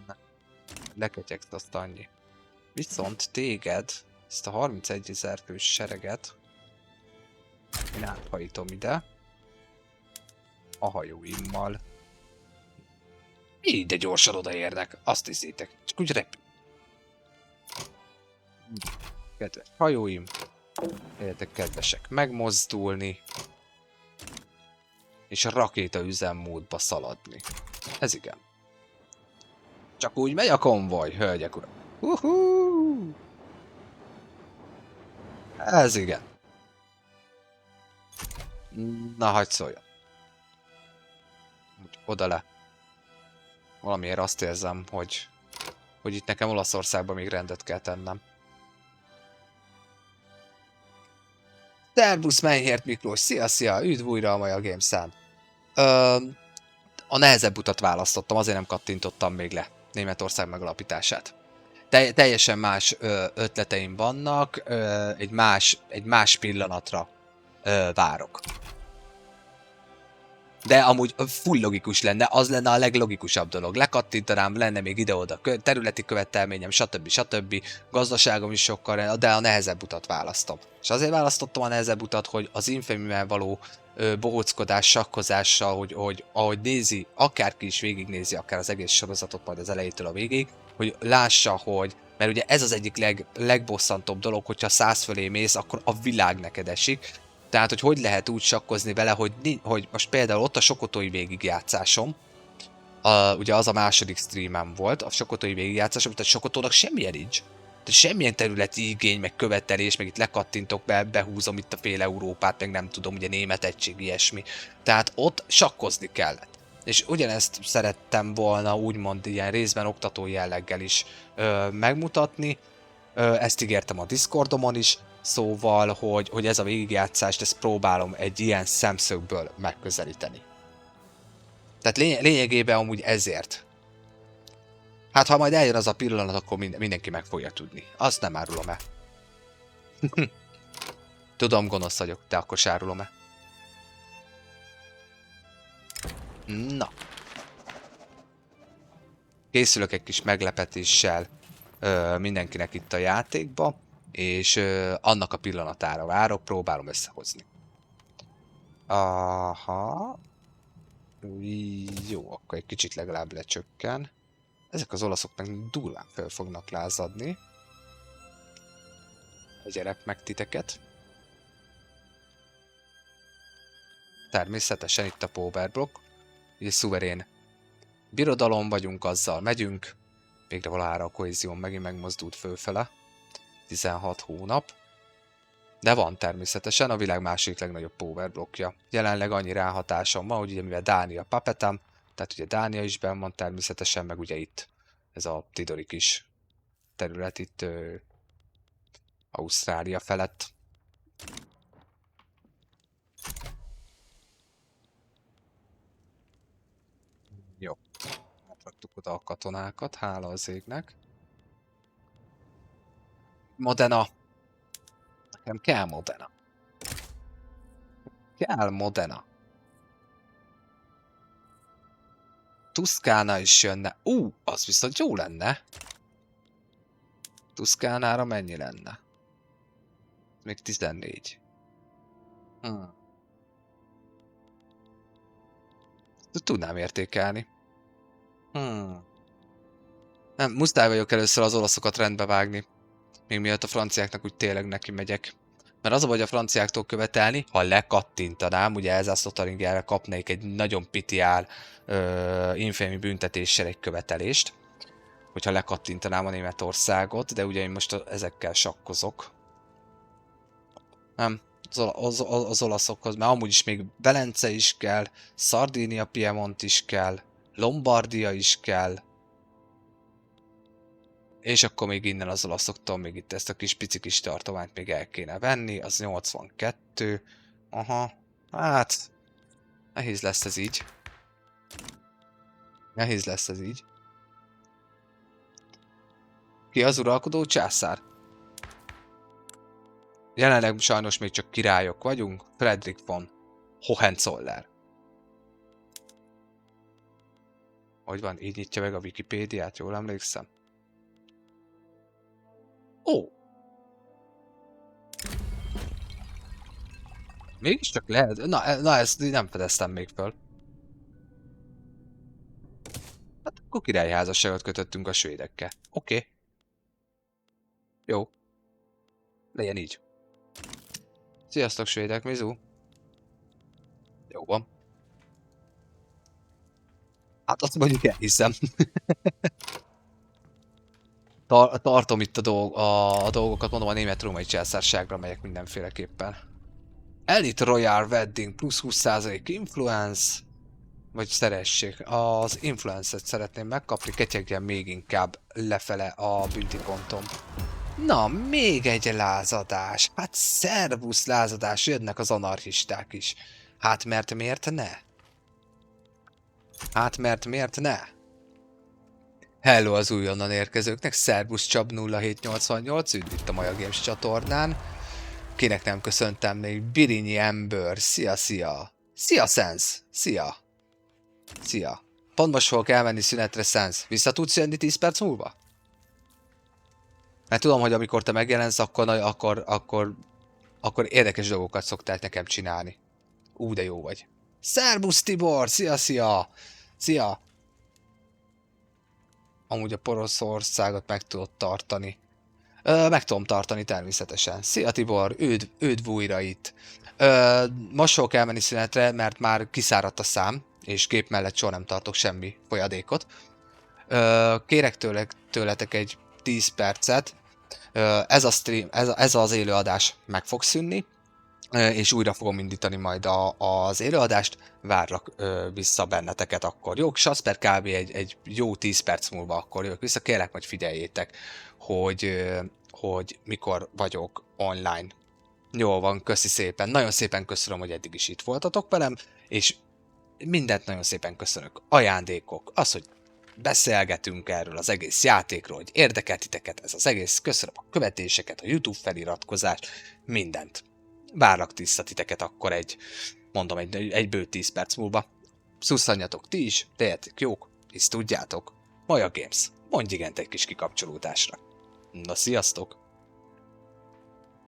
Ne. Leketyegsz azt annyi. Viszont téged, ezt a 31 000 fős sereget, én áthajítom ide. A hajóimmal. Így de gyorsan odaérnek, azt hiszétek. Csak úgy repül. Kedves hajóim. Legyetek kedvesek megmozdulni. És a rakéta üzemmódba szaladni. Ez igen. Csak úgy megy a konvoj, hölgyek uram. Ez igen. Na, hagyd szóljon. Oda le. Valamiért azt érzem, hogy itt nekem Olaszországban még rendet kell tennem. Szervusz, Menhért Miklós, szia, üdv újra a Maja Games-en. A nehezebb utat választottam, azért nem kattintottam még le Németország megalapítását. Teljesen más ötleteim vannak, egy más pillanatra várok. De amúgy full logikus lenne, az lenne a leglogikusabb dolog. Lekattintanám, lenne még ide-oda területi követelményem, stb. Gazdaságom is sokkal, de a nehezebb utat választom. És azért választottam a nehezebb utat, hogy az Infamy-mel való bohóckodás, sakkozással, hogy ahogy nézi, akárki is végignézi, akár az egész sorozatot majd az elejétől a végig, hogy lássa, hogy mert ugye ez az egyik legbosszantóbb dolog, hogyha 100 fölé mész, akkor a világ neked esik. Tehát, hogy lehet úgy sakkozni vele, hogy most például ott a sokotói végigjátszásom, ugye az a második streamem volt, a sokotói végigjátszásom, tehát sokotónak semmilyen nincs. Tehát semmilyen területi igény, meg követelés, meg itt lekattintok, behúzom itt a fél Európát, meg nem tudom, ugye német egység, ilyesmi. Tehát ott sakkozni kellett. És ugyanezt szerettem volna úgymond ilyen részben oktató jelleggel is megmutatni. Ezt ígértem a Discordomon is, szóval, hogy ez a végigjátszást, ezt próbálom egy ilyen szemszögből megközelíteni. Tehát lényegében amúgy ezért. Hát ha majd eljön az a pillanat, akkor mindenki meg fogja tudni. Azt nem árulom el. Tudom, gonosz vagyok, de akkor sárulom-e. Na. Készülök egy kis meglepetéssel mindenkinek itt a játékba, és annak a pillanatára várok, próbálom összehozni. Aha. Jó, akkor egy kicsit legalább lecsökken. Ezek az olaszok meg durván fel fognak lázadni. Gyerek meg titeket. Természetesen itt a Powerblock. Ugye szuverén birodalom vagyunk, azzal megyünk. Végre valahára a kohézión megint megmozdult fölfele. 16 hónap. De van természetesen a világ második legnagyobb powerblockja. Jelenleg annyi ráhatásom van, hogy ugye mivel Dánia papetam, tehát ugye Dánia is benn van természetesen, meg ugye itt ez a Tidori kis terület itt Ausztrália felett. Jó. Átraktuk oda a katonákat, hála az égnek. Modena. Nekem kell Modena. Kell Modena. Tuszkána is jönne. Az viszont jó lenne. Tuszkánára mennyi lenne? Még 14. Tudnám értékelni. Nem, muszáj vagyok először az olaszokat rendbe vágni. Még miatt a franciáknak úgy tényleg neki megyek. Mert az a baj a franciáktól követelni, ha lekattintanám, ugye Elzász-Lotaringiára kapnék egy nagyon pitiál infémi büntetéssel egy követelést. Hogyha lekattintanám a Németországot, de ugye én most ezekkel sakkozok. Nem, az olaszokhoz, mert amúgy is még Velence is kell, Szardínia, Piemont is kell, Lombardia is kell. És akkor még innen az olaszoktól még itt ezt a kis pici kis tartományt még el kéne venni, az 82. Aha, hát nehéz lesz ez így. Nehéz lesz ez így. Ki az uralkodó császár? Jelenleg sajnos még csak királyok vagyunk. Fredrik von Hohenzoller. Hogy van, így nyitja meg a Wikipédiát, jól emlékszem? Ó! Mégiscsak lehet. Na ezt nem fedeztem még föl. Hát akkor királyi házasságot kötöttünk a svédekkel. Oké. Jó. Legyen így. Sziasztok svédek, Mizu. Jó van. Hát azt mondjuk elhiszem. Tartom itt a dolgokat, mondom a német-római császárságra megyek mindenféleképpen. Elite Royal Wedding plusz 20% influence. Vagy szeressék. Az influence-et szeretném megkapni, ketyegjen még inkább lefele a büntipontom. Na, még egy lázadás. Hát szervusz lázadás, jönnek az anarchisták is. Hát mert miért ne? Hát mert miért ne? Hello az újonnan érkezőknek, szervusz Csab 0788, üdv itt a Maja Games csatornán. Kinek nem köszöntem még, Birinyi Ember, szia! Szia, Sense! Szia! Szia! Pont most fogok elmenni szünetre, Sense. Vissza tudsz jönni 10 perc múlva? Mert tudom, hogy amikor te megjelensz, akkor érdekes dolgokat szoktál nekem csinálni. De jó vagy. Szerbusz, Tibor! Szia, szia! Szia! Amúgy a Poroszországot meg tudod tartani. Meg tudom tartani természetesen. Szia, Tibor! Üdv újra itt. Most fogok elmenni szünetre, mert már kiszáradt a szám, és gép mellett soha nem tartok semmi folyadékot. Kérek tőletek egy 10 percet. Ez a stream, ez az élőadás meg fog szűnni, és újra fogom indítani majd az élőadást. Várlak vissza benneteket akkor. Jó, Sasper kb. Egy jó 10 perc múlva akkor jövök vissza. Kérlek, majd figyeljétek, hogy mikor vagyok online. Jó van, köszi szépen. Nagyon szépen köszönöm, hogy eddig is itt voltatok velem, és mindent nagyon szépen köszönök. Ajándékok, az, hogy beszélgetünk erről az egész játékról, hogy érdekel titeket ez az egész, köszönöm a követéseket, a YouTube feliratkozást, mindent. Várlak vissza titeket akkor egy bő 10 perc múlva. Szusszanjatok ti is, legyetek jók, és tudjátok, Maja Games, mondj igent egy kis kikapcsolódásra. Na, sziasztok!